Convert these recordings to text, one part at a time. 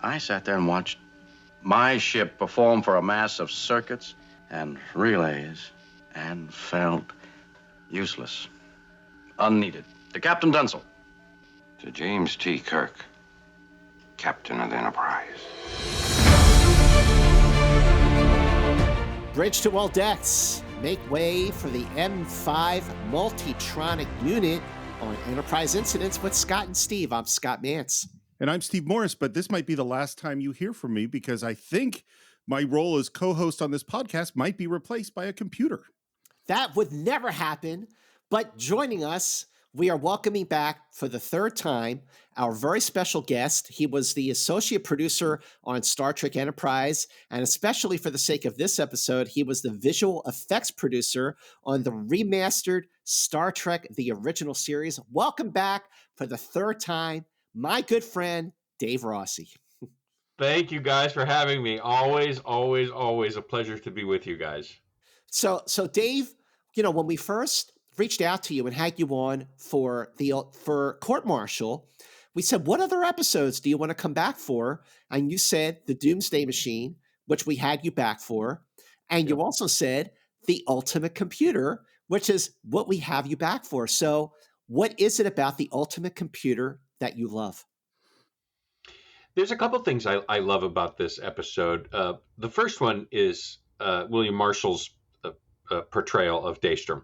I sat there and watched my ship perform for a mass of circuits and relays and felt useless, unneeded. To Captain Denzel. To James T. Kirk, Captain of the Enterprise. Bridge to all decks. Make way for the M-5 Multitronic Unit on Enterprise Incidents with Scott and Steve. I'm Scott Mantz. And I'm Steve Morris, but this might be the last time you hear from me because I think my role as co-host on this podcast might be replaced by a computer. That would never happen, but joining us, we are welcoming back for the third time our very special guest. He was the associate producer on Star Trek Enterprise, and especially for the sake of this episode, he was the visual effects producer on the remastered Star Trek, the original series. Welcome back for the third time, my good friend, Dave Rossi. Thank you guys for having me. Always, always, always a pleasure to be with you guys. So Dave, when we first reached out to you and had you on for Court Martial, we said, what other episodes do you want to come back for? And you said the Doomsday Machine, which we had you back for. And you also said the Ultimate Computer, which is what we have you back for. So what is it about the Ultimate Computer that you love? There's a couple things I love about this episode. The first one is William Marshall's portrayal of Daystrom.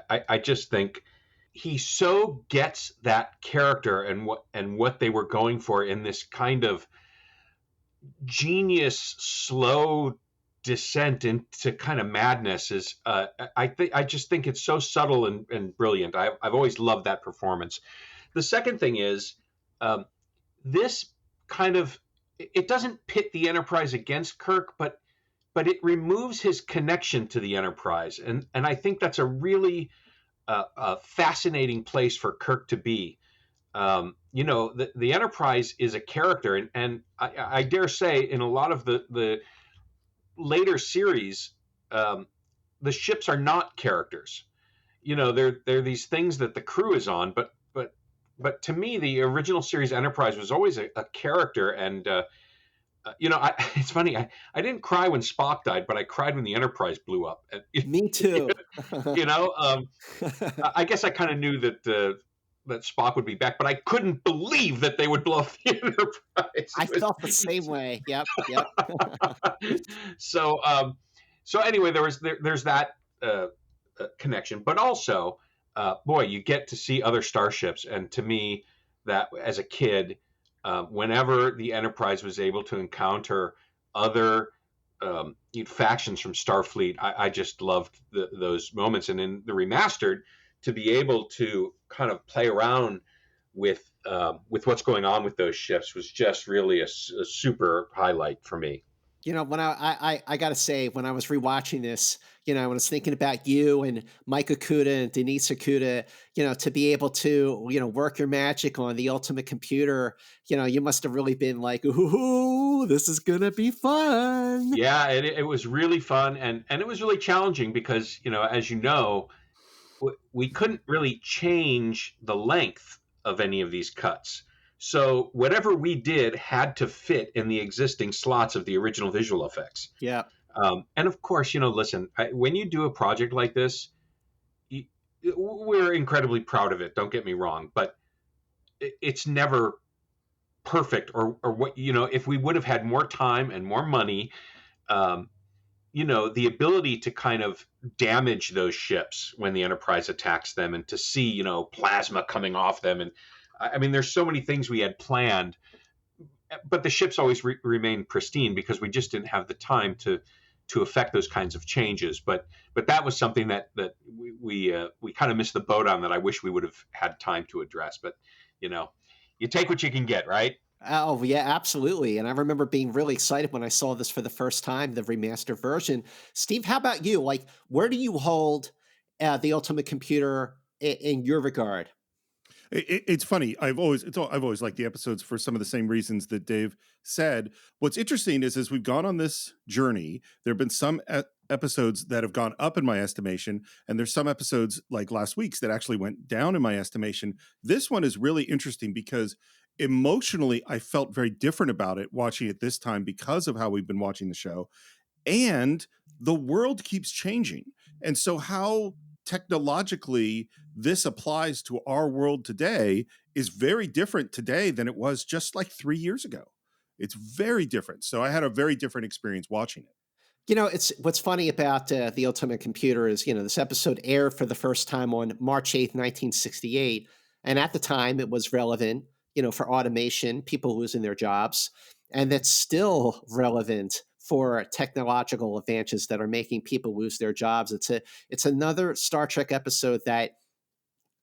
I just think he so gets that character and what they were going for in this kind of genius, slow descent into kind of madness. Is I just think it's so subtle and brilliant. I've always loved that performance. The second thing is this kind of, it doesn't pit the Enterprise against Kirk, but it removes his connection to the Enterprise. And I think that's a really fascinating place for Kirk to be. The Enterprise is a character. And I dare say in a lot of the later series, the ships are not characters. They're these things that the crew is on. But to me, the original series Enterprise was always a character. And it's funny. I didn't cry when Spock died, but I cried when the Enterprise blew up. Me too. I guess I kind of knew that Spock would be back, but I couldn't believe that they would blow up the Enterprise. I felt the same way. Yep. So anyway, there's that connection, but also, you get to see other starships, and to me, that as a kid. Whenever the Enterprise was able to encounter other factions from Starfleet, I just loved those moments. And in the remastered, to be able to kind of play around with what's going on with those ships was just really a super highlight for me. When I got to say, when I was rewatching this, when I was thinking about you and Mike Okuda and Denise Okuda, to be able to, work your magic on the Ultimate Computer, you must have really been like, ooh, this is going to be fun. Yeah, it was really fun. And it was really challenging because, as you know, we couldn't really change the length of any of these cuts. So whatever we did had to fit in the existing slots of the original visual effects. Yeah. And of course, listen, when you do a project like this, we're incredibly proud of it. Don't get me wrong, but it's never perfect or what, if we would have had more time and more money, the ability to kind of damage those ships when the Enterprise attacks them and to see, plasma coming off them. And I mean, there's so many things we had planned, but the ships always remained pristine because we just didn't have the time to affect those kinds of changes. But that was something that we kind of missed the boat on that I wish we would have had time to address. But, you take what you can get, right? Oh, yeah, absolutely. And I remember being really excited when I saw this for the first time, the remastered version. Steve, how about you? Like, where do you hold the Ultimate Computer in your regard? It's funny. I've always liked the episodes for some of the same reasons that Dave said. What's interesting is as we've gone on this journey, there have been some episodes that have gone up in my estimation, and there's some episodes like last week's that actually went down in my estimation. This one is really interesting because emotionally, I felt very different about it watching it this time because of how we've been watching the show. And the world keeps changing. And so how technologically this applies to our world today is very different today than it was just like 3 years ago. It's very different. So I had a very different experience watching it. It's what's funny about the Ultimate Computer is, this episode aired for the first time on March 8th, 1968. And at the time, it was relevant, for automation, people losing their jobs. And that's still relevant for technological advances that are making people lose their jobs. It's another Star Trek episode that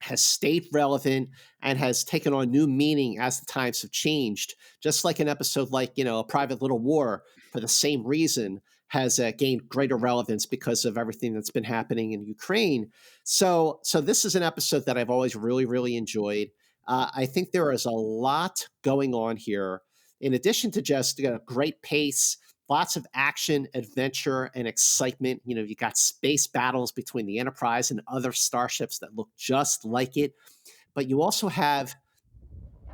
has stayed relevant and has taken on new meaning as the times have changed. Just like an episode like, A Private Little War, for the same reason, has gained greater relevance because of everything that's been happening in Ukraine. So this is an episode that I've always really, really enjoyed. I think there is a lot going on here. In addition to just a great pace, lots of action, adventure, and excitement. You got space battles between the Enterprise and other starships that look just like it. But you also have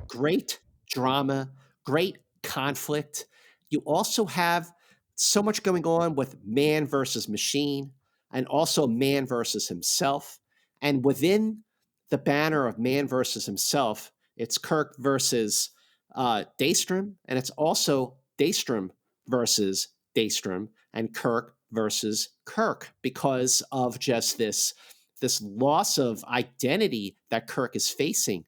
great drama, great conflict. You also have so much going on with man versus machine and also man versus himself. And within the banner of man versus himself, it's Kirk versus Daystrom, and it's also Daystrom versus Daystrom and Kirk versus Kirk because of just this loss of identity that Kirk is facing.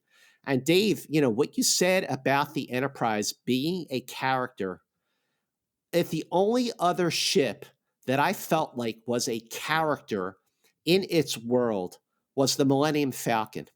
And Dave, what you said about the Enterprise being a character, if the only other ship that I felt like was a character in its world was the Millennium Falcon.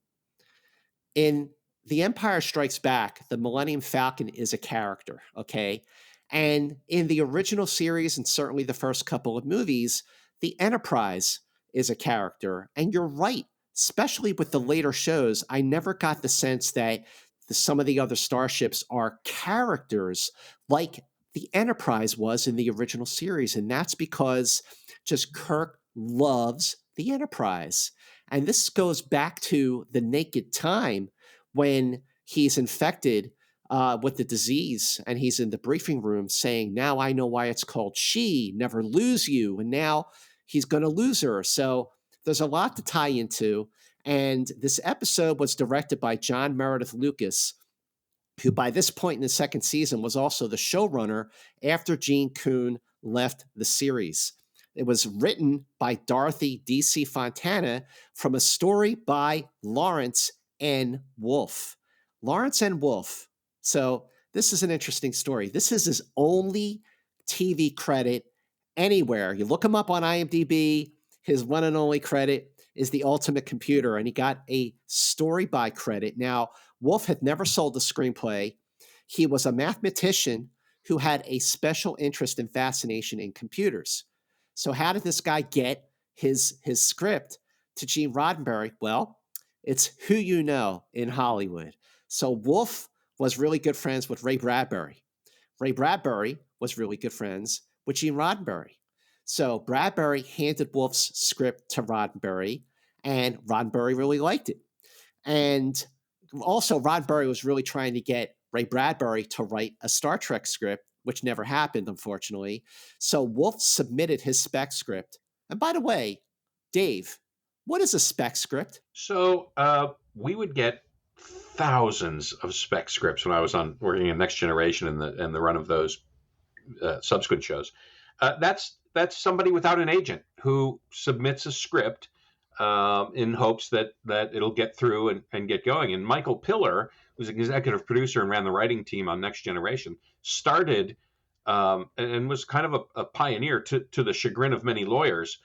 In The Empire Strikes Back, the Millennium Falcon is a character, okay? And in the original series, and certainly the first couple of movies, the Enterprise is a character. And you're right, especially with the later shows, I never got the sense that some of the other starships are characters like the Enterprise was in the original series. And that's because just Kirk loves the Enterprise. And this goes back to the Naked Time when he's infected with the disease and he's in the briefing room saying, now I know why it's called She, never lose you. And now he's going to lose her. So there's a lot to tie into. And this episode was directed by John Meredith Lucas, who by this point in the second season was also the showrunner after Gene Coon left the series. It was written by Dorothy D.C. Fontana from a story by Lawrence N. Wolfe. Lawrence N. Wolfe. So this is an interesting story. This is his only TV credit anywhere. You look him up on IMDb, his one and only credit is The Ultimate Computer, and he got a story by credit. Now, Wolfe had never sold a screenplay. He was a mathematician who had a special interest and fascination in computers. So how did this guy get his script to Gene Roddenberry? Well, it's who you know in Hollywood. So Wolfe was really good friends with Ray Bradbury. Ray Bradbury was really good friends with Gene Roddenberry. So Bradbury handed Wolfe's script to Roddenberry, and Roddenberry really liked it. And also, Roddenberry was really trying to get Ray Bradbury to write a Star Trek script, which never happened, unfortunately. So Wolfe submitted his spec script. And by the way, Dave, what is a spec script? So we would get thousands of spec scripts when I was working in Next Generation and the run of those subsequent shows. That's somebody without an agent who submits a script in hopes that it'll get through and get going. And Michael Piller, who's an executive producer and ran the writing team on Next Generation, started and was kind of a pioneer to the chagrin of many lawyers.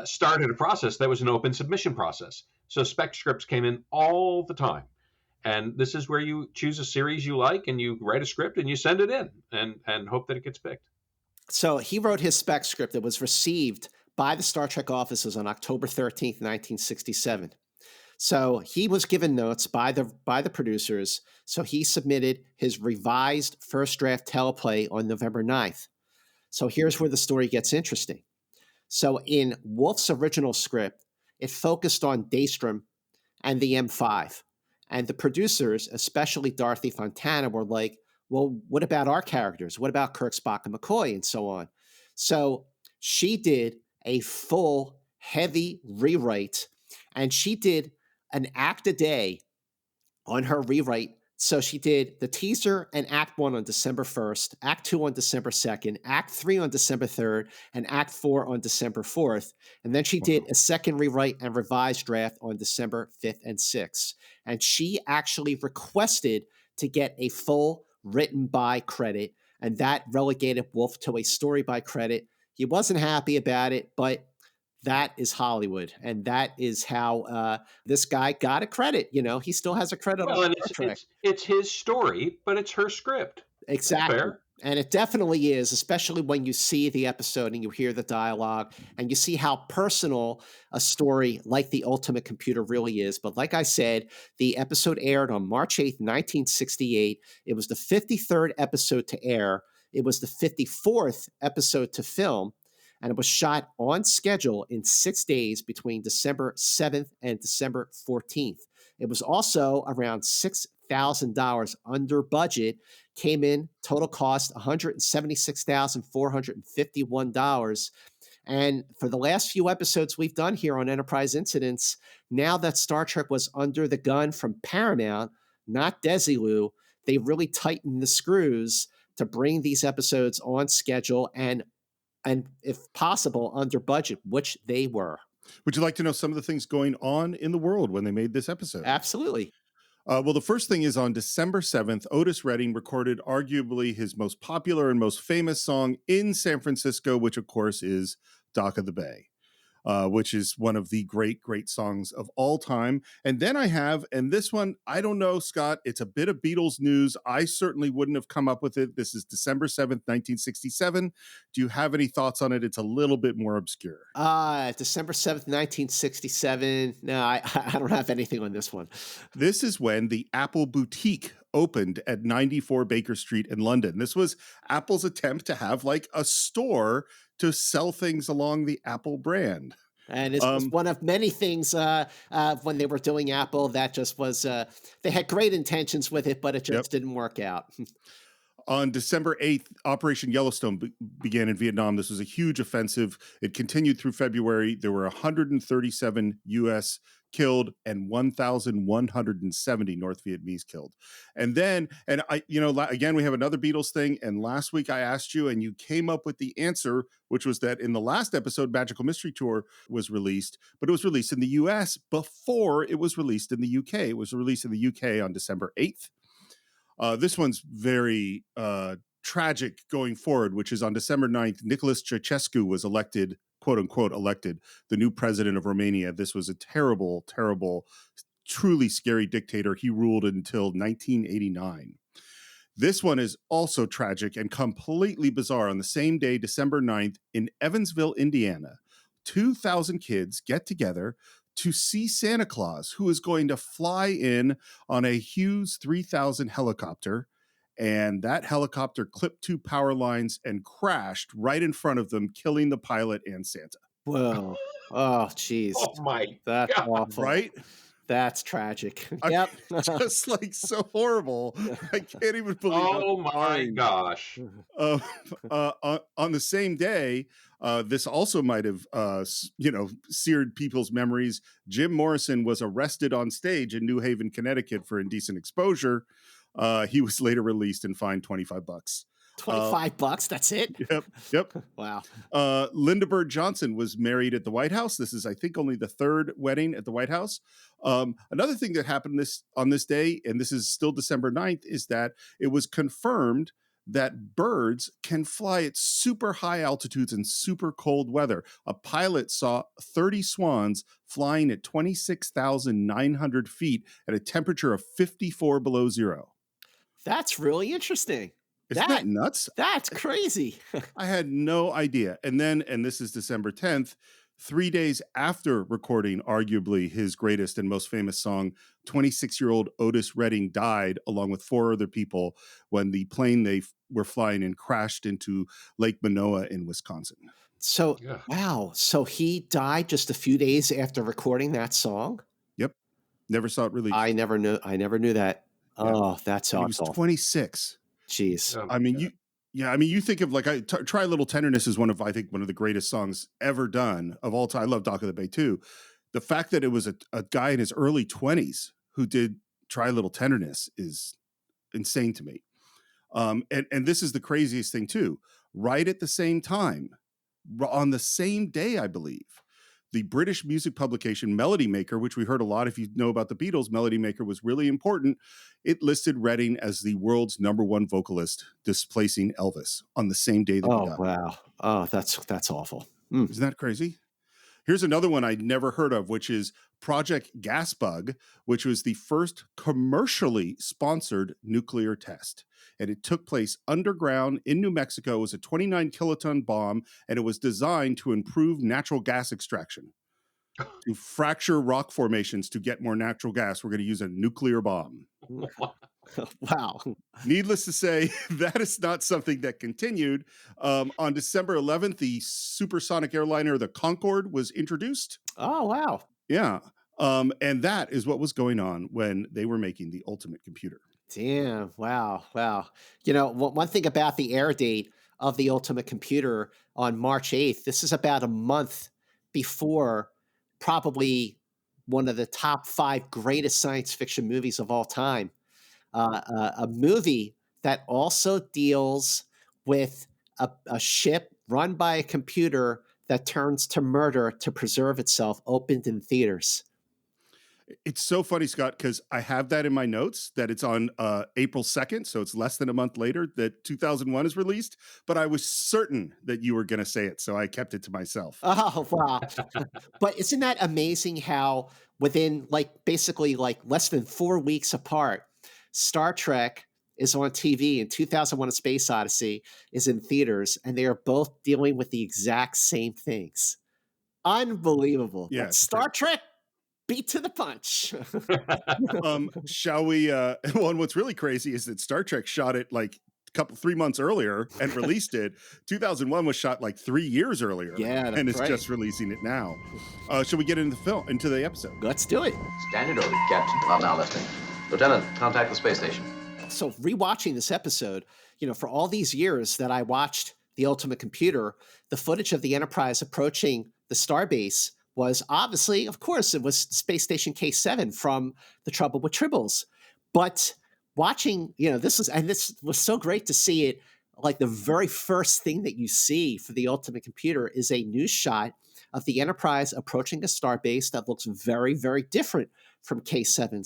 Started a process that was an open submission process. So spec scripts came in all the time. And this is where you choose a series you like and you write a script and you send it in and hope that it gets picked. So he wrote his spec script that was received by the Star Trek offices on October 13th, 1967. So he was given notes by the producers. So he submitted his revised first draft teleplay on November 9th. So here's where the story gets interesting. So in Wolfe's original script, it focused on Daystrom and the M-5. And the producers, especially Dorothy Fontana, were like, well, what about our characters? What about Kirk, Spock, and McCoy, and so on? So she did a full, heavy rewrite, and she did an act a day on her rewrite. So she did the teaser and Act 1 on December 1st, Act 2 on December 2nd, Act 3 on December 3rd, and Act 4 on December 4th. And then she did a second rewrite and revised draft on December 5th and 6th. And she actually requested to get a full written by credit, and that relegated Wolf to a story by credit. He wasn't happy about it, but that is Hollywood, and that is how this guy got a credit. You know, he still has a credit on Well, and Star Trek. it's his story, but it's her script. That's Exactly. fair. And it definitely is, especially when you see the episode and you hear the dialogue and you see how personal a story like The Ultimate Computer really is. But like I said, the episode aired on March 8th, 1968. It was the 53rd episode to air. It was the 54th episode to film. And it was shot on schedule in 6 days between December 7th and December 14th. It was also around $6,000 under budget, came in total cost $176,451. And for the last few episodes we've done here on Enterprise Incidents, now that Star Trek was under the gun from Paramount, not Desilu, they really tightened the screws to bring these episodes on schedule and if possible, under budget, which they were. Would you like to know some of the things going on in the world when they made this episode? Absolutely. Well, the first thing is on December 7th, Otis Redding recorded arguably his most popular and most famous song in San Francisco, which of course is Dock of the Bay. Which is one of the great, great songs of all time. And then I have, and this one, I don't know, Scott, it's a bit of Beatles news. I certainly wouldn't have come up with it. This is December 7th, 1967. Do you have any thoughts on it? It's a little bit more obscure. December 7th, 1967. No, I don't have anything on this one. This is when the Apple boutique opened at 94 Baker Street in London. This was Apple's attempt to have like a store to sell things along the Apple brand. And it was one of many things when they were doing Apple that just was, they had great intentions with it, but it just didn't work out. On December 8th, Operation Yellowstone began in Vietnam. This was a huge offensive. It continued through February. There were 137 U.S. killed and 1,170 North Vietnamese killed. And then, and I, again, we have another Beatles thing. And last week I asked you, and you came up with the answer, which was that in the last episode, Magical Mystery Tour was released, but it was released in the U.S. before it was released in the U.K. It was released in the U.K. on December 8th. This one's very tragic going forward, which is on December 9th, Nicholas Ceausescu was elected, quote unquote, elected the new president of Romania. This was a terrible, terrible, truly scary dictator. He ruled until 1989. This one is also tragic and completely bizarre. On the same day, December 9th, in Evansville, Indiana, 2,000 kids get together to see Santa Claus, who is going to fly in on a Hughes 3000 helicopter. And that helicopter clipped two power lines and crashed right in front of them, killing the pilot and Santa. Whoa. Oh, geez. Oh, my That's God. awful. Right? That's tragic. Yep. Just like so horrible. I can't even believe Oh, my gosh. on the same day, this also might have, seared people's memories. Jim Morrison was arrested on stage in New Haven, Connecticut for indecent exposure. He was later released and fined $25. $25, that's it? Yep. Wow. Linda Bird Johnson was married at the White House. This is, I think, only the third wedding at the White House. Another thing that happened on this day, and this is still December 9th, is that it was confirmed that birds can fly at super high altitudes and super cold weather. A pilot saw 30 swans flying at 26,900 feet at a temperature of 54 below zero. That's really interesting. Isn't that nuts? That's crazy. I had no idea. And then, and this is December 10th, 3 days after recording arguably his greatest and most famous song, 26-year-old Otis Redding died along with 4 other people when the plane they were flying in crashed into Lake Manoa in Wisconsin. So, wow. So he died just a few days after recording that song? Yep. Never saw it released. I never knew that. Yeah. Oh, that's And he was awful. 26. Jeez. Oh, I mean, you think of like Try a Little Tenderness is one of the greatest songs ever done of all time. I love Dock of the Bay too. The fact that it was a guy in his early 20s who did Try a Little Tenderness is insane to me. And this is the craziest thing too. Right at the same time, on the same day, I believe, the British music publication Melody Maker, which we heard a lot if you know about the Beatles, Melody Maker was really important. It listed Redding as the world's #1 vocalist, displacing Elvis on the same day that he Oh, died. wow. Oh, that's awful. Mm. Isn't that crazy? Here's another one I'd never heard of, which is Project Gasbug, which was the first commercially sponsored nuclear test. And it took place underground in New Mexico. It was a 29 kiloton bomb, and it was designed to improve natural gas extraction. To fracture rock formations to get more natural gas, we're going to use a nuclear bomb. Wow. Needless to say, that is not something that continued. On December 11th, the supersonic airliner, the Concorde, was introduced. Oh, wow. Yeah. And that is what was going on when they were making the ultimate computer. Damn. Wow. Wow. You know, one thing about the air date of the ultimate computer on March 8th, this is about a month before probably one of the top 5 greatest science fiction movies of all time. A movie that also deals with a ship run by a computer that turns to murder to preserve itself, opened in theaters. It's so funny, Scott, because I have that in my notes that it's on April 2nd. So it's less than a month later that 2001 is released. But I was certain that you were going to say it. So I kept it to myself. Oh, wow. But isn't that amazing how within basically less than 4 weeks apart, Star Trek is on TV and 2001: A Space Odyssey is in theaters, and they are both dealing with the exact same things. Unbelievable. Yeah, But Star Trek beat to the punch. Shall we? Well, and what's really crazy is that Star Trek shot it 3 months earlier and released it. 2001 was shot 3 years earlier. Yeah, that's and it's right. just releasing it now. Shall we get into the episode? Let's do it. Standard order, Captain. I'm now listening. Lieutenant, contact the space station. So rewatching this episode, for all these years that I watched The Ultimate Computer, the footage of the Enterprise approaching the starbase was obviously, of course, it was Space Station K7 from The Trouble with Tribbles. But watching, this was so great to see it. The very first thing that you see for The Ultimate Computer is a news shot of the Enterprise approaching a starbase that looks very, very different from K7.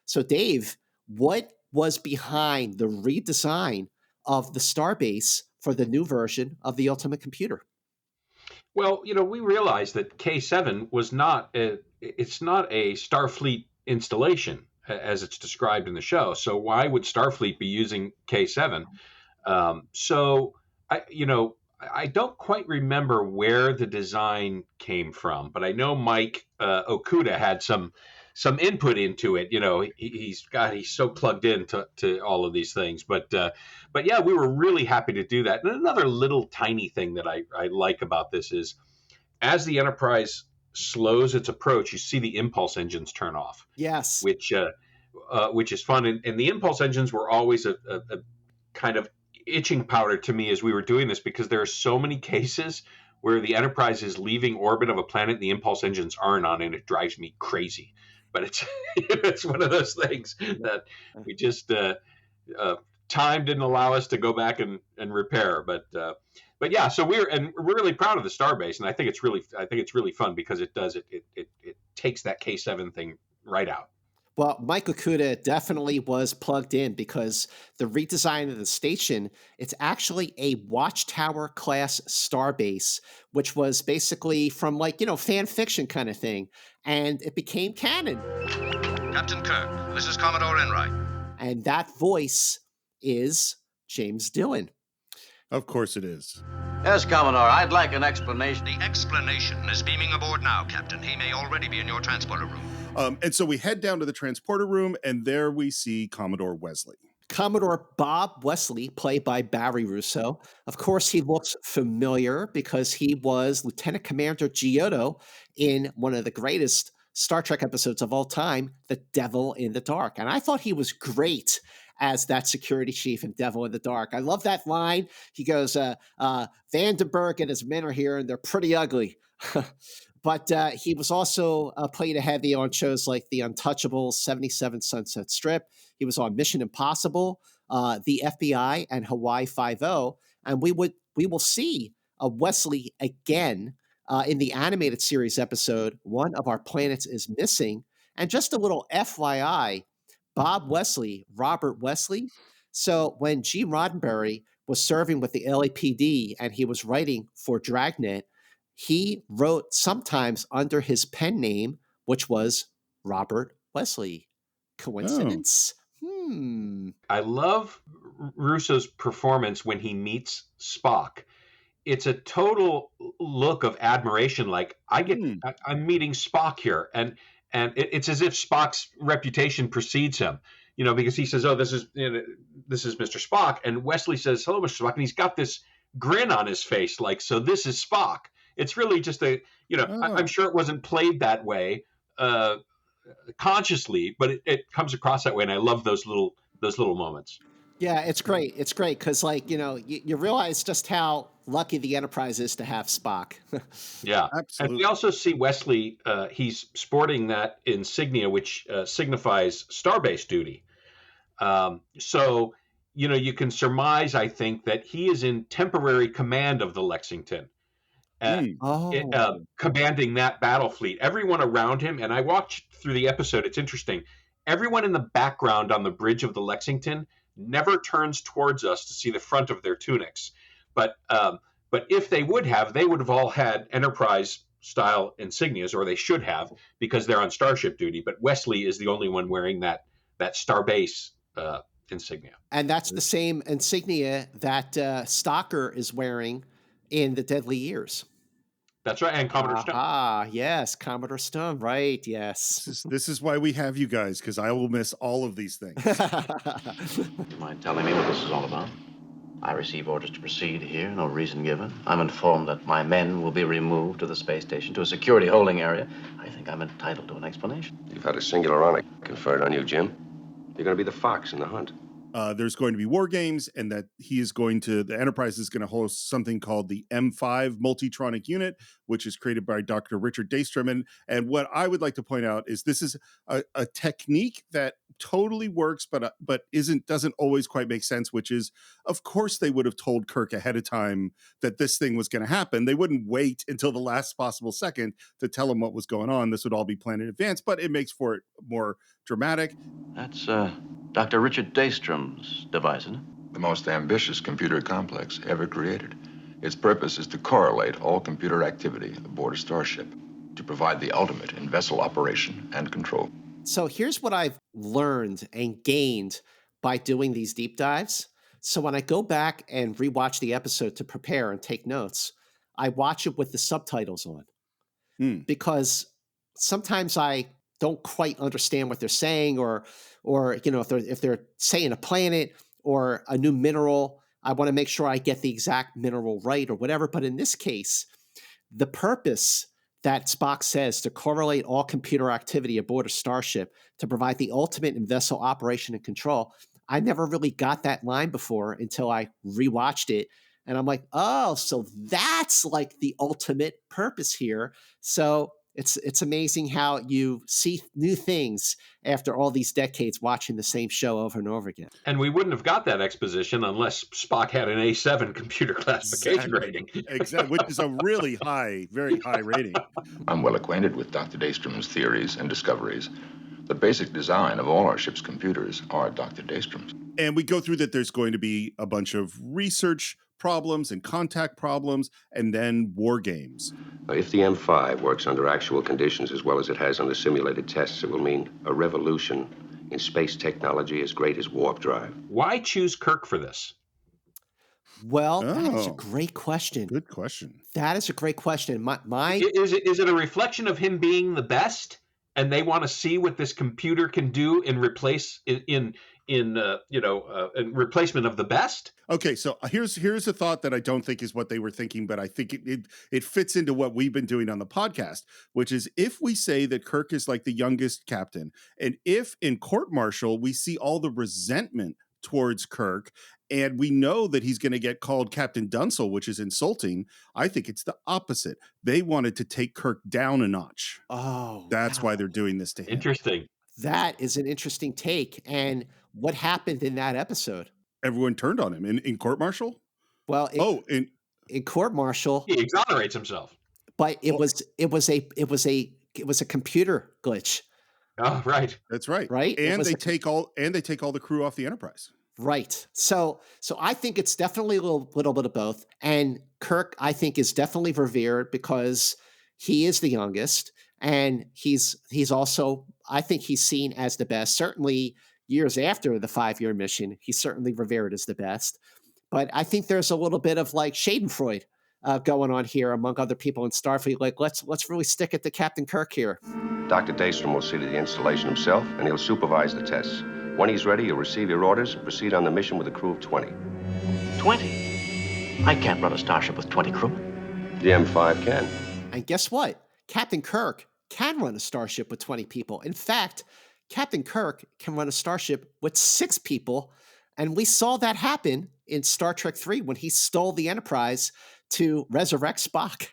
So Dave, what was behind the redesign of the starbase for the new version of the Ultimate Computer? Well, we realized that K7 was it's not a Starfleet installation as it's described in the show. So why would Starfleet be using K7? I don't quite remember where the design came from, but I know Mike Okuda had some input into it. He's so plugged in to all of these things. But yeah, we were really happy to do that. And another little tiny thing that I like about this is, as the Enterprise slows its approach, you see the impulse engines turn off. Yes, which is fun. And the impulse engines were always a kind of itching powder to me as we were doing this, because there are so many cases where the Enterprise is leaving orbit of a planet and the impulse engines aren't on, and it drives me crazy. But it's one of those things that we just time didn't allow us to go back and repair. But yeah, so we're really proud of the starbase, and I think it's really fun because it takes that K7 thing right out. Well, Mike Okuda definitely was plugged in, because the redesign of the station, it's actually a Watchtower class starbase, which was basically from fan fiction kind of thing. And it became canon. Captain Kirk, this is Commodore Enright. And that voice is James Dillon. Of course it is. Yes, Commodore, I'd like an explanation. The explanation is beaming aboard now, Captain. He may already be in your transporter room. And so we head down to the transporter room, and there we see Commodore Wesley. Commodore Bob Wesley, played by Barry Russo. Of course, he looks familiar because he was Lieutenant Commander Giotto in one of the greatest Star Trek episodes of all time, The Devil in the Dark. And I thought he was great as that security chief in Devil in the Dark. I love that line. He goes, Vandenberg and his men are here and they're pretty ugly. But he was also played a heavy on shows like The Untouchables, 77 Sunset Strip. He was on Mission Impossible, The FBI, and Hawaii Five-0. And we will see Wesley again in the animated series episode, One of Our Planets is Missing. And just a little FYI, Bob Wesley, Robert Wesley. So when Gene Roddenberry was serving with the LAPD and he was writing for Dragnet, he wrote sometimes under his pen name, which was Robert Wesley. Coincidence? I love Russo's performance when he meets Spock. It's a total look of admiration. Like I'm meeting Spock here, and it's as if Spock's reputation precedes him. Because he says, "Oh, this is Mr. Spock," and Wesley says, "Hello, Mr. Spock," and he's got this grin on his face, like, "So this is Spock." It's really just I'm sure it wasn't played that way consciously, but it comes across that way, and I love those little moments. Yeah, it's great. It's great because, you realize just how lucky the Enterprise is to have Spock. Yeah, absolutely. And we also see Wesley. He's sporting that insignia, which signifies starbase duty. So you can surmise, I think, that he is in temporary command of the Lexington. Commanding that battle fleet. Everyone around him, and I watched through the episode, it's interesting. Everyone in the background on the bridge of the Lexington never turns towards us to see the front of their tunics. But if they would have all had Enterprise style insignias, or they should have, because they're on starship duty. But Wesley is the only one wearing that starbase insignia. And that's the same insignia that Stalker is wearing in The Deadly Years. That's right, and Commodore Stone. Yes, Commodore Stone, right, yes. This is why we have you guys, because I will miss all of these things. You mind telling me what this is all about? I receive orders to proceed here, no reason given. I'm informed that my men will be removed to the space station, to a security holding area. I think I'm entitled to an explanation. You've had a singular honor conferred on you, Jim. You're going to be the fox in the hunt. There's going to be war games, and that the Enterprise is going to host something called the M-5 Multitronic Unit, which is created by Dr. Richard Daystrom. And what I would like to point out is this is a technique that totally works, but doesn't always quite make sense, which is, of course, they would have told Kirk ahead of time that this thing was going to happen. They wouldn't wait until the last possible second to tell him what was going on. This would all be planned in advance, but it makes for it more dramatic. That's Dr. Richard Daystrom's device, isn't it? The most ambitious computer complex ever created. Its purpose is to correlate all computer activity aboard a starship to provide the ultimate in vessel operation and control. So here's what I've learned and gained by doing these deep dives. So when I go back and rewatch the episode to prepare and take notes, I watch it with the subtitles on. Because sometimes I don't quite understand what they're saying, or if they're saying a planet or a new mineral, I want to make sure I get the exact mineral right or whatever. But in this case, the purpose that Spock says to correlate all computer activity aboard a starship to provide the ultimate in vessel operation and control, I never really got that line before until I rewatched it. And I'm like, oh, so that's like the ultimate purpose here. So it's amazing how you see new things after all these decades watching the same show over and over again. And we wouldn't have got that exposition unless Spock had an A7 computer classification rating. Exactly, which is a really high, very high rating. I'm well acquainted with Dr. Daystrom's theories and discoveries. The basic design of all our ship's computers are Dr. Daystrom's. And we go through that there's going to be a bunch of research problems and contact problems, and then war games. If the M5 works under actual conditions as well as it has under simulated tests, it will mean a revolution in space technology as great as warp drive. Why choose Kirk for this? Well, that is a great question. Good question. That is a great question. Is it a reflection of him being the best, and they want to see what this computer can do in in in replacement of the best. Okay, so here's a thought that I don't think is what they were thinking, but I think it fits into what we've been doing on the podcast, which is if we say that Kirk is like the youngest captain, and if in court martial we see all the resentment towards Kirk, and we know that he's going to get called Captain Dunsel, which is insulting, I think it's the opposite. They wanted to take Kirk down a notch. Oh, That's wow. why they're doing this to him. Interesting. That is an interesting take. And what happened in that episode? Everyone turned on him in court martial. Well, in court martial, He exonerates himself. but it was a computer glitch. Oh, right. That's right. Right? And they take all the crew off the Enterprise. Right. So I think it's definitely a little bit of both. And Kirk, I think, is definitely revered because he is the youngest, and he's also, I think he's seen as the best. Certainly years after the 5-year mission, he's certainly revered as the best. But I think there's a little bit of like Schadenfreude going on here among other people in Starfleet. Like, let's really stick it to Captain Kirk here. Dr. Daystrom will see to the installation himself, and he'll supervise the tests. When he's ready, he'll receive your orders and proceed on the mission with a crew of 20. 20? I can't run a starship with 20 crew. The M-5 can. And guess what? Captain Kirk can run a starship with 20 people. In fact, Captain Kirk can run a starship with 6 people. And we saw that happen in Star Trek 3 when he stole the Enterprise to resurrect Spock.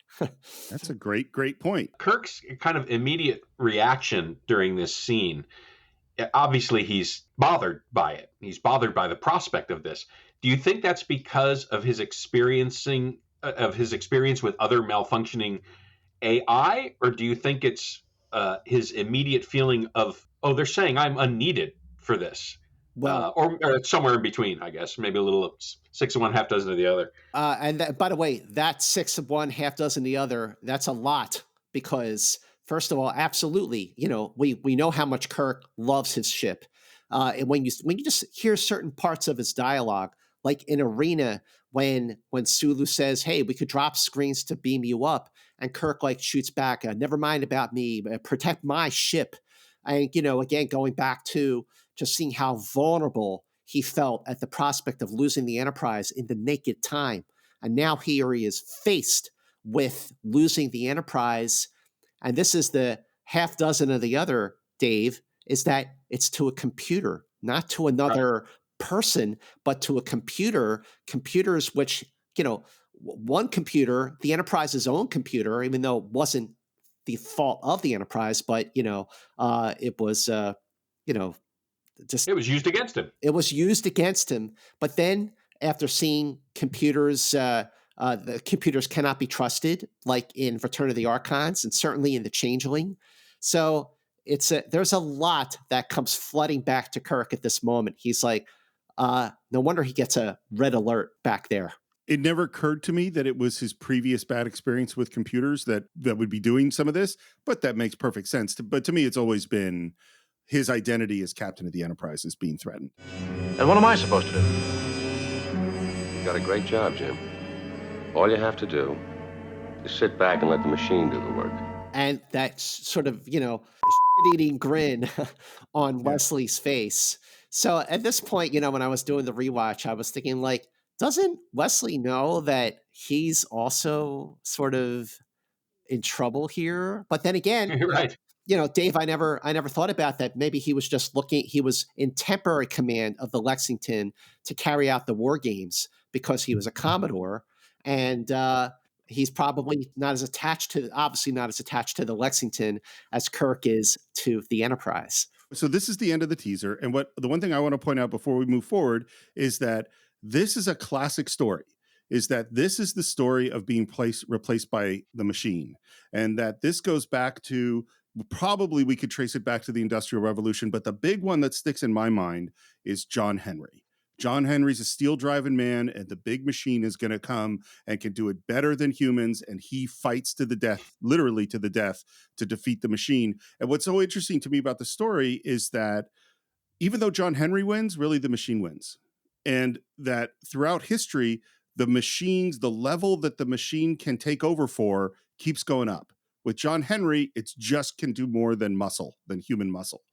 That's a great point. Kirk's kind of immediate reaction during this scene, obviously he's bothered by it. He's bothered by the prospect of this. Do you think that's because of his experience with other malfunctioning AI, or do you think it's his immediate feeling of, oh, they're saying I'm unneeded for this? Well, or somewhere in between, I guess. Maybe a little 6 of one, half dozen of the other. And by the way, that 6 of one, half dozen the other, that's a lot because, first of all, absolutely, we know how much Kirk loves his ship. And when you just hear certain parts of his dialogue, like in Arena, when Sulu says, "Hey, we could drop screens to beam you up," and Kirk like shoots back, "Never mind about me, protect my ship." And again, going back to just seeing how vulnerable he felt at the prospect of losing the Enterprise in the naked time. And now here he is faced with losing the Enterprise. And this is the half dozen of the other, Dave, is that it's to a computer, not to another person, but to a computer. Computers which, one computer, the Enterprise's own computer, even though it wasn't the fault of the Enterprise, but, it was, it was used against him. It was used against him. But then after seeing computers, the computers cannot be trusted, like in Return of the Archons and certainly in The Changeling. So there's a lot that comes flooding back to Kirk at this moment. He's like, no wonder he gets a red alert back there. It never occurred to me that it was his previous bad experience with computers that would be doing some of this, but that makes perfect sense. But to me, it's always been his identity as captain of the Enterprise is being threatened. And what am I supposed to do? You got a great job, Jim. All you have to do is sit back and let the machine do the work. And that sort of, shit-eating grin on Wesley's face. So at this point, when I was doing the rewatch, I was thinking like, doesn't Wesley know that he's also sort of in trouble here? But then again, right. Dave, I never thought about that. Maybe he was just he was in temporary command of the Lexington to carry out the war games because he was a Commodore. And he's probably obviously not as attached to the Lexington as Kirk is to the Enterprise. So this is the end of the teaser. And the one thing I want to point out before we move forward is that this is a classic story, is that this is the story of being replaced by the machine. And that this goes back to, probably we could trace it back to the Industrial Revolution, but the big one that sticks in my mind is John Henry. John Henry's a steel-driving man, and the big machine is going to come and can do it better than humans, and he fights to the death, literally to the death, to defeat the machine. And what's so interesting to me about the story is that even though John Henry wins, really the machine wins. And that throughout history, the level that the machine can take over for keeps going up. With John Henry, it's just can do more than human muscle.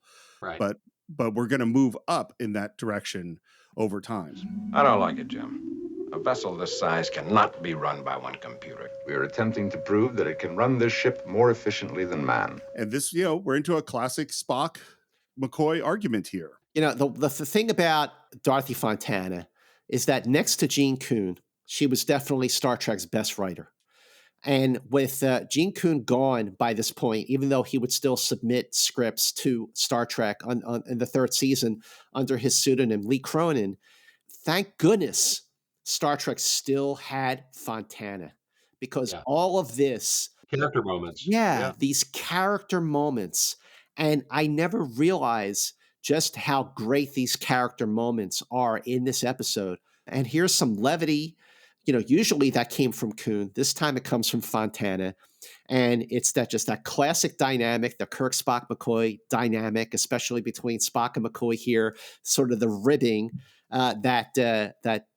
Right. But but we're going to move up in that direction over time. I don't like it, Jim. A vessel this size cannot be run by one computer. We are attempting to prove that it can run this ship more efficiently than man. And this, we're into a classic Spock McCoy argument here. The thing about Dorothy Fontana is that next to Gene Kuhn, she was definitely Star Trek's best writer. And with Gene Kuhn gone by this point, even though he would still submit scripts to Star Trek in the third season under his pseudonym Lee Cronin, thank goodness Star Trek still had Fontana, because all of this character moments. These character moments. And I never realized just how great these character moments are in this episode. And here's some levity. Usually that came from Kuhn. This time it comes from Fontana. And it's that classic dynamic, the Kirk, Spock, McCoy dynamic, especially between Spock and McCoy here, sort of the ribbing that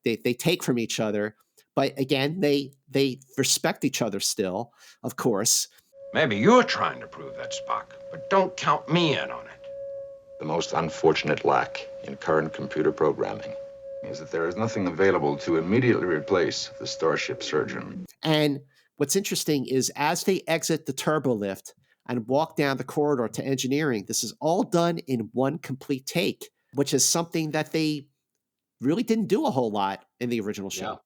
they take from each other. But again, they respect each other still, of course. Maybe you're trying to prove that, Spock, but don't count me in on it. The most unfortunate lack in current computer programming is that there is nothing available to immediately replace the starship surgeon. And what's interesting is as they exit the turbo lift and walk down the corridor to engineering, this is all done in one complete take, which is something that they really didn't do a whole lot in the original show.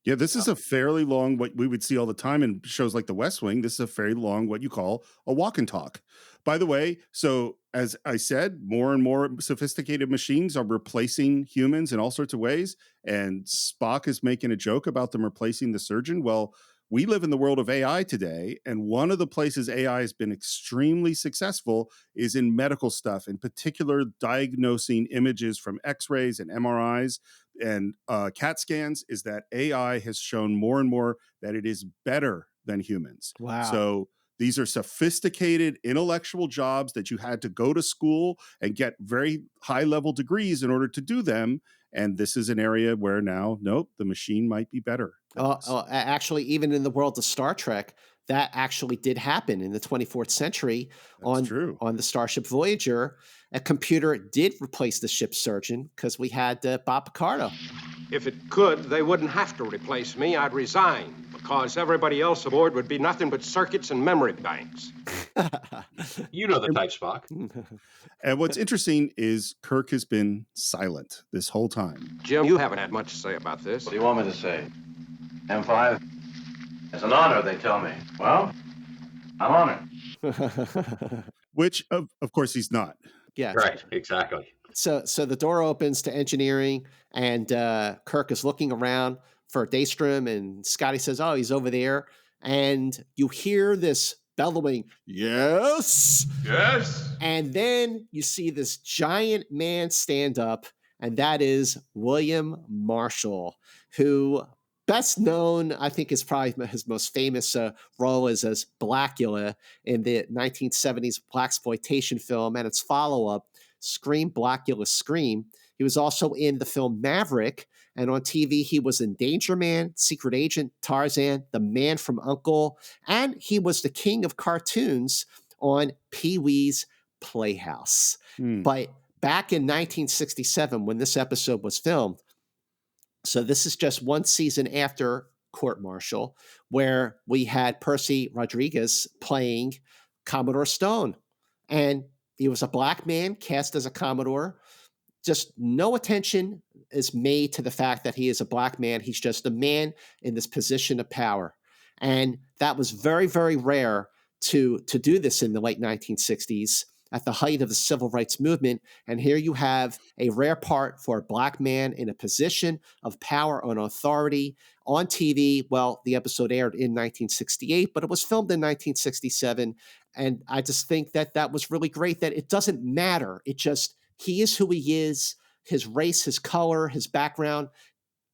Yeah, this is a fairly long, what we would see all the time in shows like The West Wing. This is a fairly long, what you call a walk and talk. By the way, so as I said, more and more sophisticated machines are replacing humans in all sorts of ways. And Spock is making a joke about them replacing the surgeon. Well, we live in the world of AI today, and one of the places AI has been extremely successful is in medical stuff, in particular diagnosing images from X-rays and MRIs and CAT scans, is that AI has shown more and more that it is better than humans. Wow. So these are sophisticated intellectual jobs that you had to go to school and get very high-level degrees in order to do them. And this is an area where now, nope, the machine might be better. Actually, even in the world of Star Trek, that actually did happen in the 24th century. On the Starship Voyager. A computer did replace the ship's surgeon because we had Bob Picardo. If it could, they wouldn't have to replace me. I'd resign because everybody else aboard would be nothing but circuits and memory banks. You know the type, Spock. And what's interesting is Kirk has been silent this whole time. Jim, you haven't had much to say about this. What do you want me to say? M-5? It's an honor, they tell me. Well, I'm honored. Which, of course, he's not. Yeah. Right, exactly. So the door opens to engineering, and Kirk is looking around for Daystrom, and Scotty says, oh, he's over there. And you hear this bellowing, yes, yes. And then you see this giant man stand up, and that is William Marshall, who best known, I think, is probably his most famous role is as Blackula in the 1970s blaxploitation film and its follow-up, Scream, Blackula, Scream. He was also in the film Maverick, and on TV he was in Danger Man, Secret Agent, Tarzan, The Man from U.N.C.L.E., and he was the king of cartoons on Pee-wee's Playhouse. But back in 1967, when this episode was filmed, so this is just one season after Court Martial, where we had Percy Rodriguez playing Commodore Stone. And he was a black man cast as a Commodore. Just no attention is made to the fact that he is a black man. He's just a man in this position of power. And that was very, very rare to do this in the late 1960s. At the height of the civil rights movement. And here you have a rare part for a black man in a position of power and authority on TV. Well, the episode aired in 1968, but it was filmed in 1967. And I just think that was really great, that it doesn't matter. It just, he is who he is, his race, his color, his background.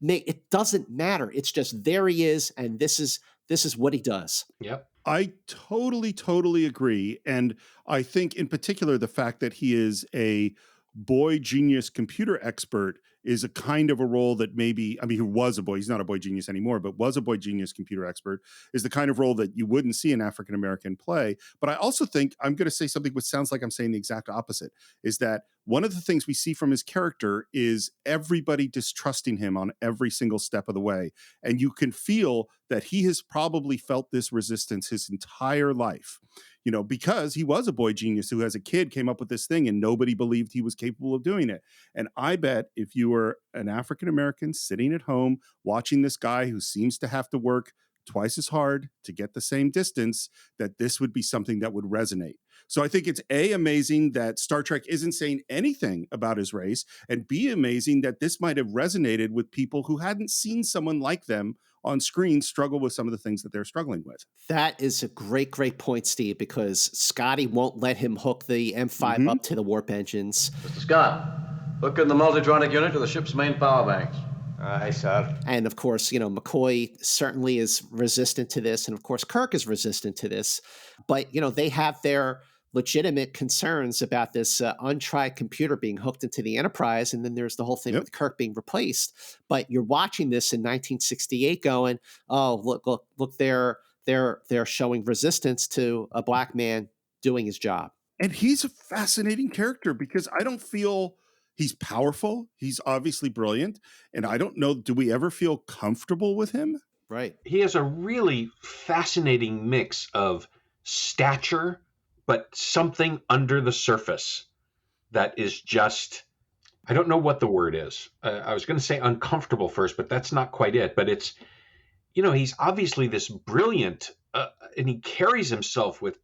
It doesn't matter. It's just there he is. And this is what he does. Yep. I totally agree. And I think in particular, the fact that he is a boy genius computer expert is a kind of a role that maybe, I mean, he was a boy, he's not a boy genius anymore, but was a boy genius computer expert, is the kind of role that you wouldn't see an African-American play. But I also think I'm going to say something which sounds like I'm saying the exact opposite, is that one of the things we see from his character is everybody distrusting him on every single step of the way. And you can feel that he has probably felt this resistance his entire life, because he was a boy genius who as a kid came up with this thing and nobody believed he was capable of doing it. And I bet if you were an African-American sitting at home watching this guy who seems to have to work twice as hard to get the same distance, that this would be something that would resonate. So I think it's amazing that Star Trek isn't saying anything about his race, and B, amazing that this might have resonated with people who hadn't seen someone like them on screen struggle with some of the things that they're struggling with. That is a great point, Steve, because Scotty won't let him hook the M5 up to the warp engines. Mr. Scott, hook in the Multitronic Unit to the ship's main power banks. Aye, sir. And of course, McCoy certainly is resistant to this. And of course, Kirk is resistant to this. But, they have their legitimate concerns about this untried computer being hooked into the Enterprise. And then there's the whole thing with Kirk being replaced. But you're watching this in 1968 going, oh, look, they're showing resistance to a black man doing his job. And he's a fascinating character because I don't feel he's powerful. He's obviously brilliant. And I don't know, do we ever feel comfortable with him? Right. He has a really fascinating mix of stature, but something under the surface that is just, I don't know what the word is. I was going to say uncomfortable first, but that's not quite it. But it's, he's obviously this brilliant, and he carries himself with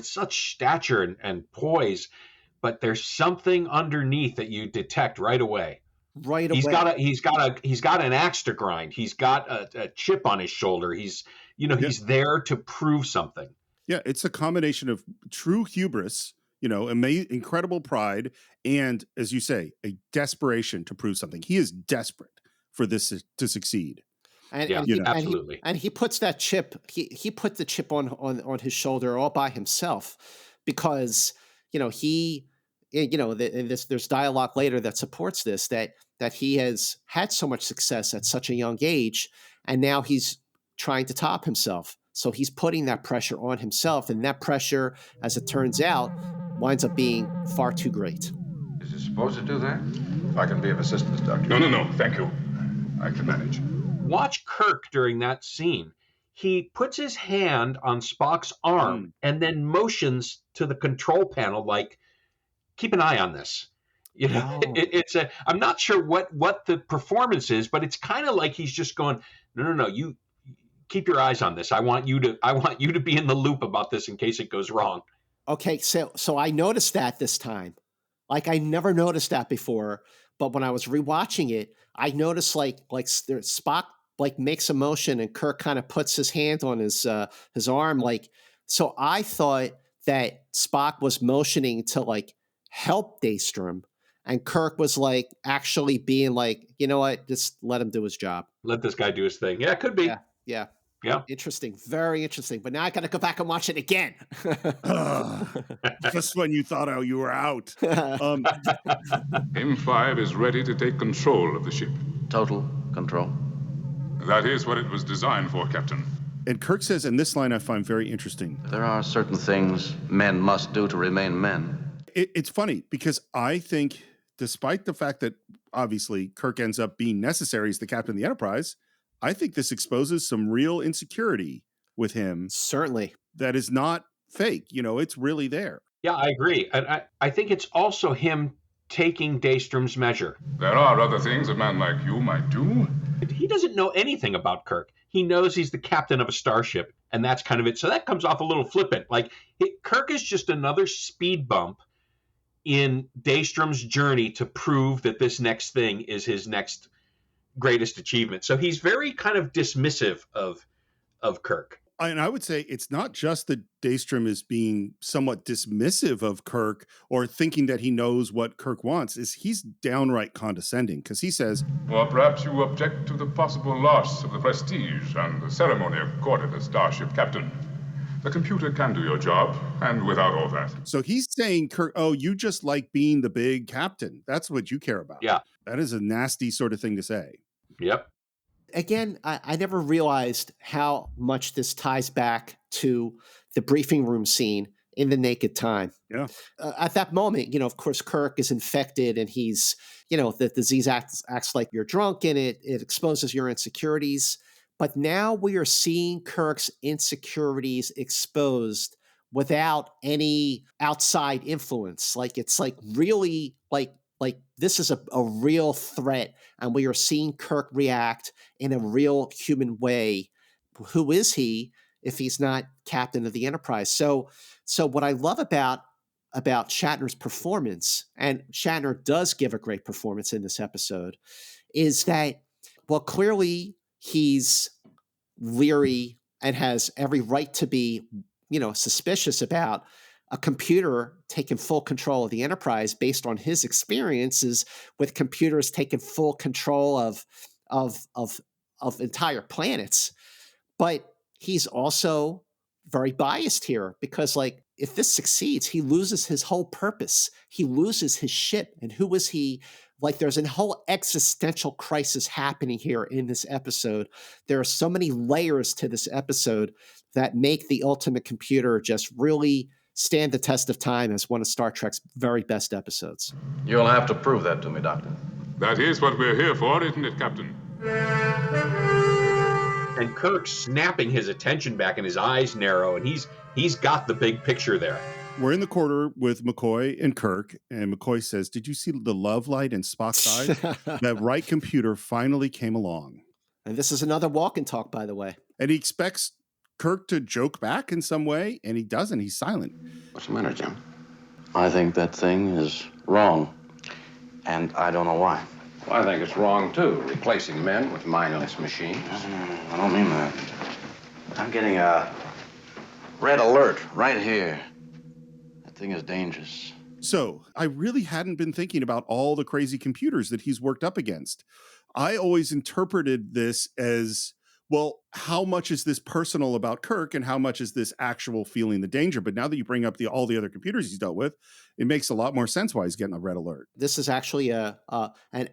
such stature and poise. But there's something underneath that you detect right away. He's got an axe to grind. He's got a chip on his shoulder. He's there to prove something. Yeah, it's a combination of true hubris, incredible pride, and as you say, a desperation to prove something. He is desperate for this to succeed. Absolutely. And he puts that chip. He put the chip on his shoulder all by himself because there's dialogue later that supports this, that he has had so much success at such a young age, and now he's trying to top himself. So he's putting that pressure on himself, and that pressure, as it turns out, winds up being far too great. Is he supposed to do that? If I can be of assistance, Doctor. No, thank you. I can manage. Watch Kirk during that scene. He puts his hand on Spock's arm and then motions to the control panel like, keep an eye on this. I'm not sure what the performance is, but it's kind of like he's just going, no, you keep your eyes on this. I want you to be in the loop about this in case it goes wrong. Okay, so I noticed that this time. Like I never noticed that before, but when I was rewatching it, I noticed like Spock makes a motion and Kirk kind of puts his hand on his arm, so I thought that Spock was motioning to help Daystrom, and Kirk was actually being you know what, just let him do his job. Let this guy do his thing. Yeah, it could be. Yeah. Yeah. Interesting. Very interesting. But now I got to go back and watch it again. Just when you thought you were out. M5 is ready to take control of the ship. Total control. That is what it was designed for, Captain. And Kirk says, and this line I find very interesting, There are certain things men must do to remain men. It's funny because I think, despite the fact that obviously Kirk ends up being necessary as the captain of the Enterprise, I think this exposes some real insecurity with him. Certainly. That is not fake. It's really there. Yeah, I agree. And I think it's also him taking Daystrom's measure. There are other things a man like you might do. He doesn't know anything about Kirk. He knows he's the captain of a starship, and that's kind of it. So that comes off a little flippant. Kirk is just another speed bump in Daystrom's journey to prove that this next thing is his next greatest achievement. So he's very kind of dismissive of Kirk. And I would say it's not just that Daystrom is being somewhat dismissive of Kirk or thinking that he knows what Kirk wants, is he's downright condescending because he says, Or perhaps you object to the possible loss of the prestige and the ceremony accorded a starship captain. The computer can do your job, and without all that. So he's saying, Kirk, you just like being the big captain. That's what you care about. Yeah. That is a nasty sort of thing to say. Yep. Again, I never realized how much this ties back to the briefing room scene in the naked time. Yeah. At that moment, of course, Kirk is infected and he's, the disease acts like you're drunk and it exposes your insecurities. But now we are seeing Kirk's insecurities exposed without any outside influence. Like it's like really like this is a real threat, and we are seeing Kirk react in a real human way. Who is he if he's not captain of the Enterprise? So what I love about Shatner's performance, and Shatner does give a great performance in this episode, is that, well, clearly he's leery and has every right to be, suspicious about a computer taking full control of the Enterprise based on his experiences with computers taking full control of entire planets. But he's also very biased here because, like, if this succeeds, he loses his whole purpose. He loses his ship. And who is he? Like, there's a whole existential crisis happening here in this episode. There are so many layers to this episode that make the Ultimate Computer just really stand the test of time as one of Star Trek's very best episodes. You'll have to prove that to me, Doctor. That is what we're here for, isn't it, Captain? And Kirk's snapping his attention back and his eyes narrow, and he's got the big picture there. We're in the corridor with McCoy and Kirk, and McCoy says, "Did you see the love light in Spock's eye? That right computer finally came along." And this is another walk and talk, by the way. And he expects Kirk to joke back in some way, and he doesn't. He's silent. What's the matter, Jim? I think that thing is wrong, and I don't know why. Well, I think it's wrong, too, replacing men with mindless machines. I don't mean that. I'm getting a red alert right here. That thing is dangerous. So I really hadn't been thinking about all the crazy computers that he's worked up against. I always interpreted this as, well, how much is this personal about Kirk and how much is this actual feeling the danger? But now that you bring up all the other computers he's dealt with, it makes a lot more sense why he's getting a red alert. This is actually an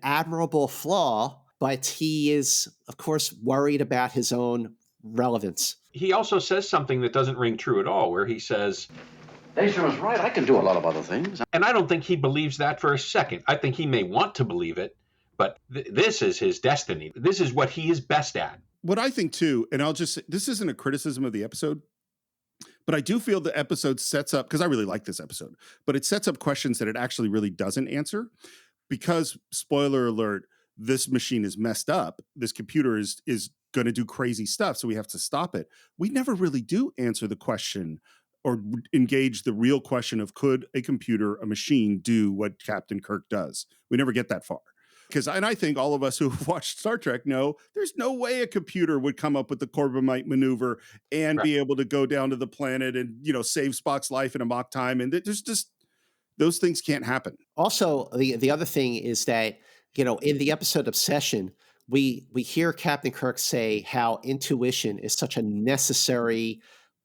admirable flaw, but he is, of course, worried about his own relevance. He also says something that doesn't ring true at all, where he says, Daystrom is right. I can do a lot of other things. And I don't think he believes that for a second. I think he may want to believe it, but this is his destiny. This is what he is best at. What I think too, and I'll just say, this isn't a criticism of the episode, but I do feel the episode sets up, because I really like this episode, but it sets up questions that it actually really doesn't answer. Because, spoiler alert, this machine is messed up. This computer is going to do crazy stuff, so we have to stop it. We never really do answer the question or engage the real question of, could a computer, a machine, do what Captain Kirk does? We never get that far. And I think all of us who have watched Star Trek know there's no way a computer would come up with the Corbomite maneuver and be able to go down to the planet and, save Spock's life in a mock time. And there's just, those things can't happen. Also, the other thing is that, in the episode Obsession, we hear Captain Kirk say how intuition is such a necessary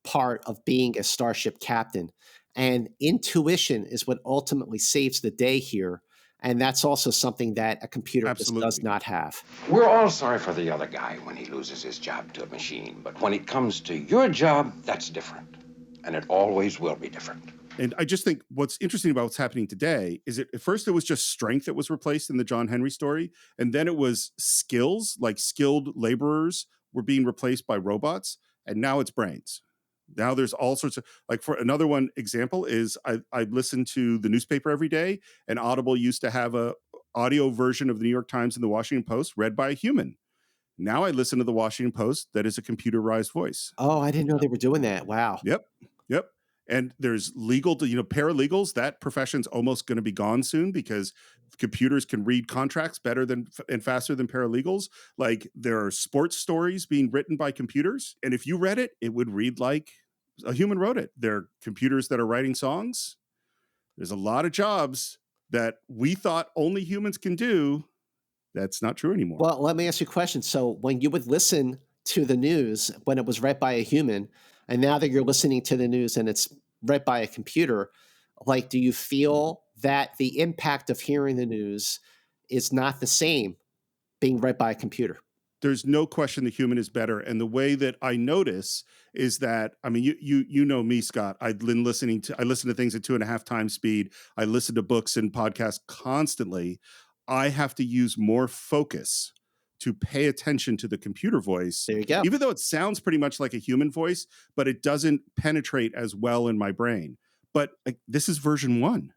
part of being a starship captain. And intuition is what ultimately saves the day here. And that's also something that a computer just does not have. We're all sorry for the other guy when he loses his job to a machine. But when it comes to your job, that's different. And it always will be different. And I just think what's interesting about what's happening today is at first it was just strength that was replaced in the John Henry story. And then it was skills, like skilled laborers were being replaced by robots. And now it's brains. Now there's all sorts of, like, for another one example is I listen to the newspaper every day, and Audible used to have a audio version of the New York Times and the Washington Post read by a human. Now I listen to the Washington Post that is a computerized voice. Oh, I didn't know they were doing that. Wow. Yep. And there's legal, paralegals, that profession's almost going to be gone soon because computers can read contracts better than and faster than paralegals. Like, there are sports stories being written by computers. And if you read it, it would read like a human wrote it. There are computers that are writing songs. There's a lot of jobs that we thought only humans can do. That's not true anymore. Well, let me ask you a question. So when you would listen to the news when it was read by a human, and now that you're listening to the news and it's read by a computer, like, do you feel that the impact of hearing the news is not the same being read by a computer? There's no question the human is better. And the way that I notice is that, I mean, you know me, Scott. I listen to things at 2.5 times speed. I listen to books and podcasts constantly. I have to use more focus to pay attention to the computer voice. There you go. Even though it sounds pretty much like a human voice, but it doesn't penetrate as well in my brain. But this is version 1.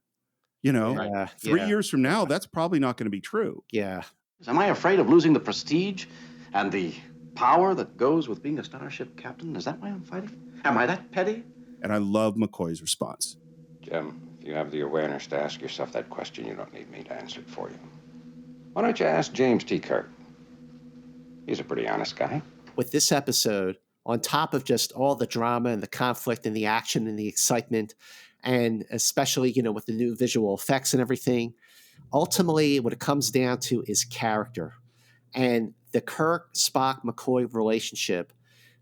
You know, 3 years from now, that's probably not going to be true. Yeah. Am I afraid of losing the prestige and the power that goes with being a starship captain? Is that why I'm fighting? Am I that petty? And I love McCoy's response. Jim, if you have the awareness to ask yourself that question, you don't need me to answer it for you. Why don't you ask James T. Kirk? He's a pretty honest guy. With this episode, on top of just all the drama and the conflict and the action and the excitement, and especially, you know, with the new visual effects and everything, ultimately what it comes down to is character. And the Kirk, Spock, McCoy relationship,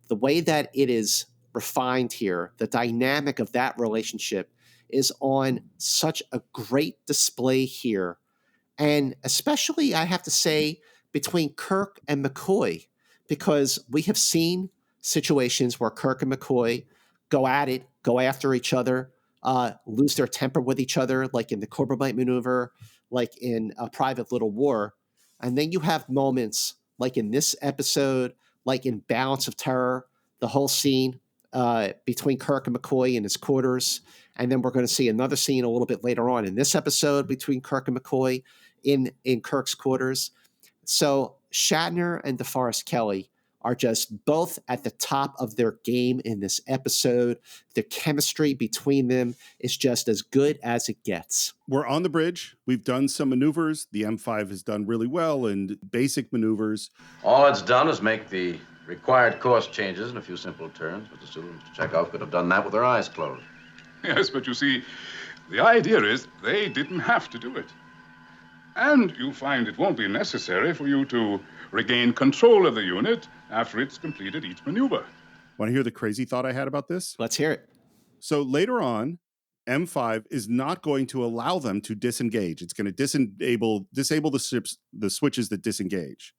the way that it is refined here, the dynamic of that relationship is on such a great display here. And especially, I have to say, between Kirk and McCoy, because we have seen situations where Kirk and McCoy go at it, go after each other, lose their temper with each other, like in the Corbomite maneuver, like in A Private Little War. And then you have moments like in this episode, like in Balance of Terror, the whole scene between Kirk and McCoy in his quarters. And then we're going to see another scene a little bit later on in this episode between Kirk and McCoy in Kirk's quarters. So Shatner and DeForest Kelley are just both at the top of their game in this episode. The chemistry between them is just as good as it gets. We're on the bridge. We've done some maneuvers. The M5 has done really well in basic maneuvers. All it's done is make the required course changes in a few simple turns. Mr. Sulu and Mr. Chekhov could have done that with their eyes closed. Yes, but you see, the idea is they didn't have to do it. And you find it won't be necessary for you to regain control of the unit after it's completed each maneuver. Want to hear the crazy thought I had about this? Let's hear it. So later on, M5 is not going to allow them to disengage. It's going to disable the switches that disengage.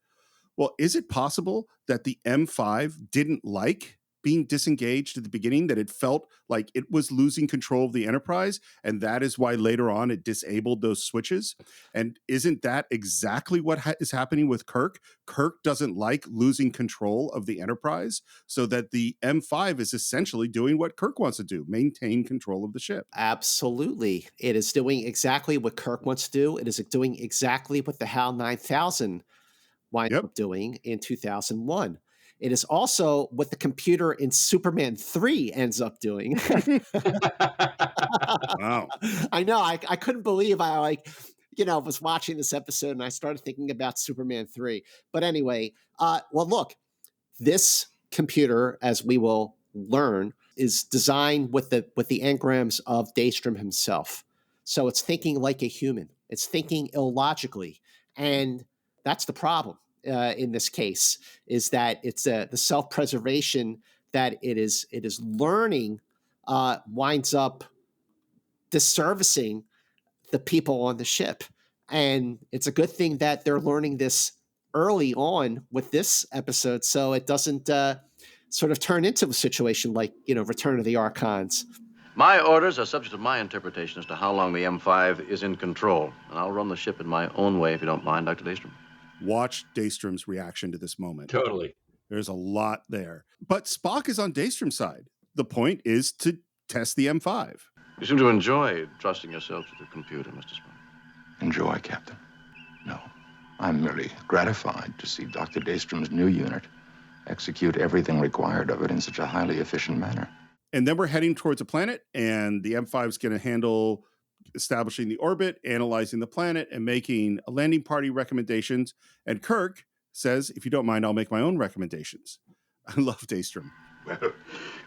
Well, is it possible that the M5 didn't like being disengaged at the beginning, that it felt like it was losing control of the Enterprise, and that is why later on it disabled those switches? And isn't that exactly what is happening with Kirk? Kirk doesn't like losing control of the Enterprise, so that the M5 is essentially doing what Kirk wants to do, maintain control of the ship. Absolutely. It is doing exactly what Kirk wants to do. It is doing exactly what the HAL 9000 wound up doing in 2001. It is also what the computer in Superman 3 ends up doing. Wow. I know. I couldn't believe I was watching this episode and I started thinking about Superman 3. But anyway, well, look, this computer, as we will learn, is designed with the engrams of Daystrom himself. So it's thinking like a human. It's thinking illogically. And that's the problem. In this case, is that it's the self-preservation that it is learning winds up disservicing the people on the ship. And it's a good thing that they're learning this early on with this episode, so it doesn't sort of turn into a situation like, Return of the Archons. My orders are subject to my interpretation as to how long the M5 is in control, and I'll run the ship in my own way if you don't mind, Dr. Daystrom. Watch Daystrom's reaction to this moment. Totally. There's a lot there. But Spock is on Daystrom's side. The point is to test the M5. You seem to enjoy trusting yourself to the computer, Mr. Spock. Enjoy, Captain? No. I'm merely gratified to see Dr. Daystrom's new unit execute everything required of it in such a highly efficient manner. And then we're heading towards a planet, and the M5 is going to handle establishing the orbit, analyzing the planet, and making a landing party recommendations. And Kirk says, if you don't mind, I'll make my own recommendations. I love Daystrom. Well, if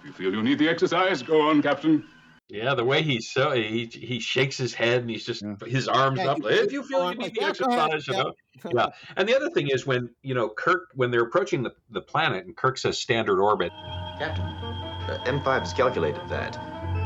you feel you need the exercise, go on, Captain. Yeah, the way he shakes his head and he's just his arms up. If you feel you need the exercise, yeah. And the other thing is when Kirk, when they're approaching the planet, and Kirk says standard orbit. Captain, M5 has calculated that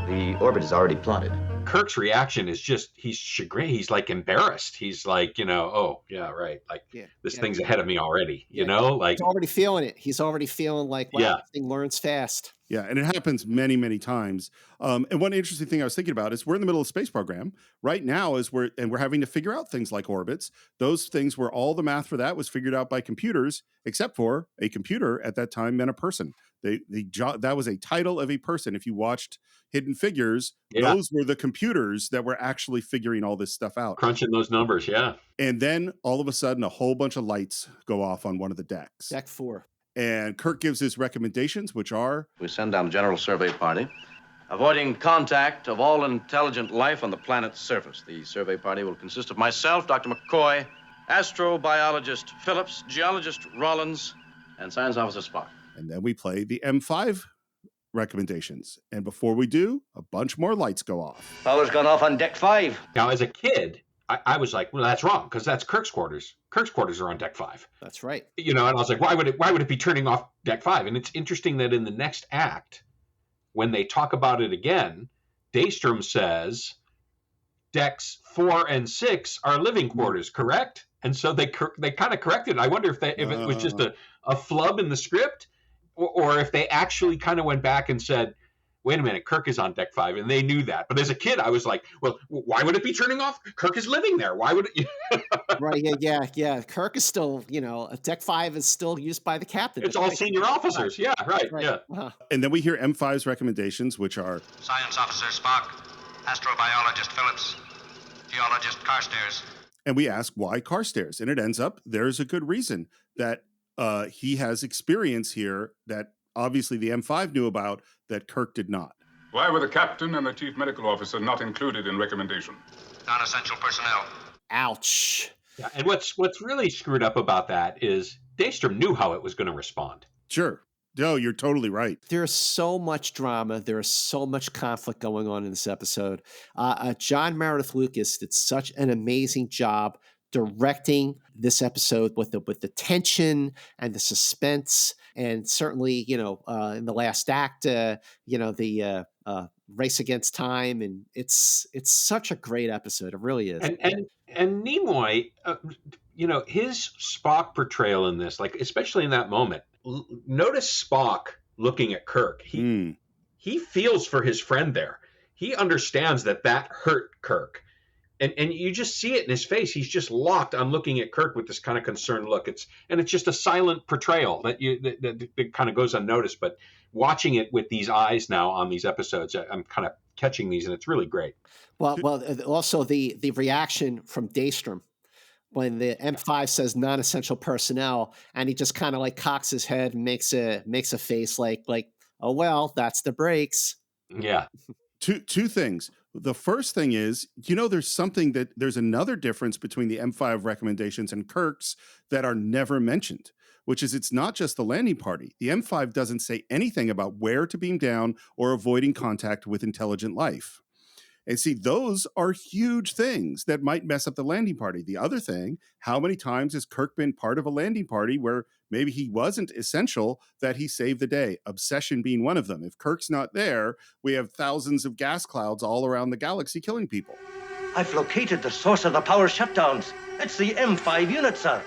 the orbit is already plotted. Kirk's reaction is just, he's chagrined. He's like embarrassed. He's like, oh yeah, right. Like this thing's ahead of me already, like he's already feeling it. He's already feeling like, wow, this thing learns fast. Yeah, and it happens many, many times. And one interesting thing I was thinking about is we're in the middle of the space program right now, we're having to figure out things like orbits. Those things where all the math for that was figured out by computers, except for a computer at that time meant a person. That was a title of a person. If you watched Hidden Figures, those were the computers that were actually figuring all this stuff out. Crunching those numbers, yeah. And then all of a sudden, a whole bunch of lights go off on one of the decks. Deck 4. And Kirk gives his recommendations, which are... We send down a general survey party, avoiding contact of all intelligent life on the planet's surface. The survey party will consist of myself, Dr. McCoy, astrobiologist Phillips, geologist Rollins, and science officer Spock. And then we play the M-5 recommendations. And before we do, a bunch more lights go off. Power's gone off on deck 5. Now, as a kid, I was like, well, that's wrong, because that's Kirk's quarters. Kirk's quarters are on deck 5. That's right. And I was like, why would it be turning off deck 5? And it's interesting that in the next act, when they talk about it again, Daystrom says decks 4 and 6 are living quarters, correct? And so they kind of corrected it. I wonder if it was just a flub in the script, or if they actually kind of went back and said, wait a minute, Kirk is on deck 5, and they knew that. But as a kid, I was like, well, why would it be turning off? Kirk is living there. Why would it? Right, yeah. Kirk is still, deck 5 is still used by the captain. It's all senior officers. Yeah, right. Yeah. Uh-huh. And then we hear M5's recommendations, which are... Science officer Spock, astrobiologist Phillips, geologist Carstairs. And we ask why Carstairs. And it ends up, there's a good reason that he has experience here that obviously the M5 knew about that Kirk did not. Why were the captain and the chief medical officer not included in recommendation? Non-essential personnel. Ouch. Yeah, and what's really screwed up about that is Daystrom knew how it was going to respond. Sure. No, you're totally right. There's so much drama. There's so much conflict going on in this episode. John Meredith Lucas did such an amazing job directing this episode with the tension and the suspense, and certainly in the last act, the race against time, and it's such a great episode. It really is. And Nimoy, his Spock portrayal in this, like especially in that moment, notice Spock looking at Kirk. He feels for his friend there. He understands that hurt Kirk. And you just see it in his face. He's just locked on looking at Kirk with this kind of concerned look. It's just a silent portrayal that kind of goes unnoticed. But watching it with these eyes now on these episodes, I'm kind of catching these, and it's really great. Well, also the reaction from Daystrom when the M5 says non-essential personnel, and he just kind of like cocks his head and makes a face like, oh well, that's the breaks. Yeah. Two things. The first thing is, there's another difference between the M5 recommendations and Kirk's that are never mentioned, which is it's not just the landing party. The M5 doesn't say anything about where to beam down or avoiding contact with intelligent life. And see, those are huge things that might mess up the landing party. The other thing, how many times has Kirk been part of a landing party where maybe he wasn't essential that he saved the day? Obsession being one of them. If Kirk's not there, we have thousands of gas clouds all around the galaxy killing people. I've located the source of the power shutdowns. It's the M5 unit, sir.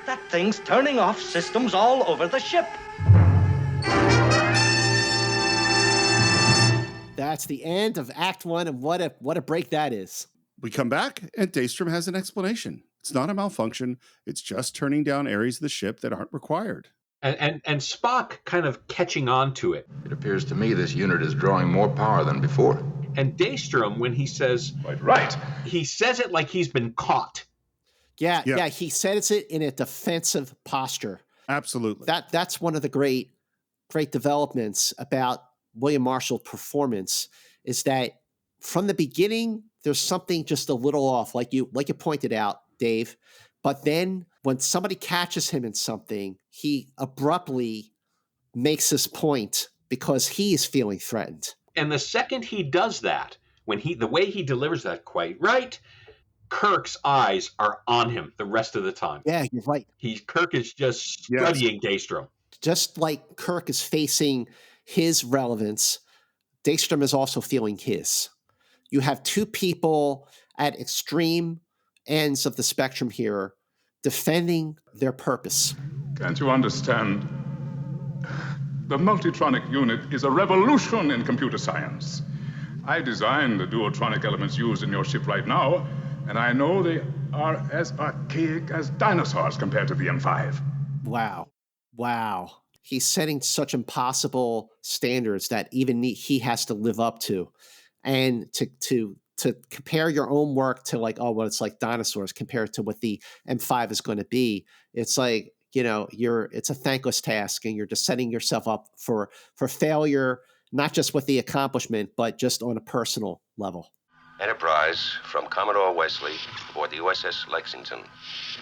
That thing's turning off systems all over the ship. That's the end of Act 1, and what a break that is. We come back, and Daystrom has an explanation. It's not a malfunction. It's just turning down areas of the ship that aren't required. And Spock kind of catching on to it. It appears to me this unit is drawing more power than before. And Daystrom, when he says... Quite right. He says it like he's been caught. Yeah, he says it in a defensive posture. Absolutely. That's one of the great developments about William Marshall's performance, is that from the beginning, there's something just a little off, like you pointed out, Dave. But then when somebody catches him in something, he abruptly makes his point because he is feeling threatened. And the second he does that, the way he delivers that, quite right, Kirk's eyes are on him the rest of the time. Yeah, you're right. Kirk is just studying Daystrom. Just like Kirk is facing his relevance, Daystrom is also feeling his. you have two people at extreme ends of the spectrum here defending their purpose. Can't you understand? The Multitronic Unit is a revolution in computer science. I designed the duotronic elements used in your ship right now, and I know they are as archaic as dinosaurs compared to the M5. Wow. He's setting such impossible standards that even he has to live up to. And to compare your own work to like, oh, well, it's like dinosaurs compared to what the M5 is going to be. It's like, it's a thankless task, and you're just setting yourself up for failure, not just with the accomplishment, but just on a personal level. Enterprise from Commodore Wesley aboard the USS Lexington.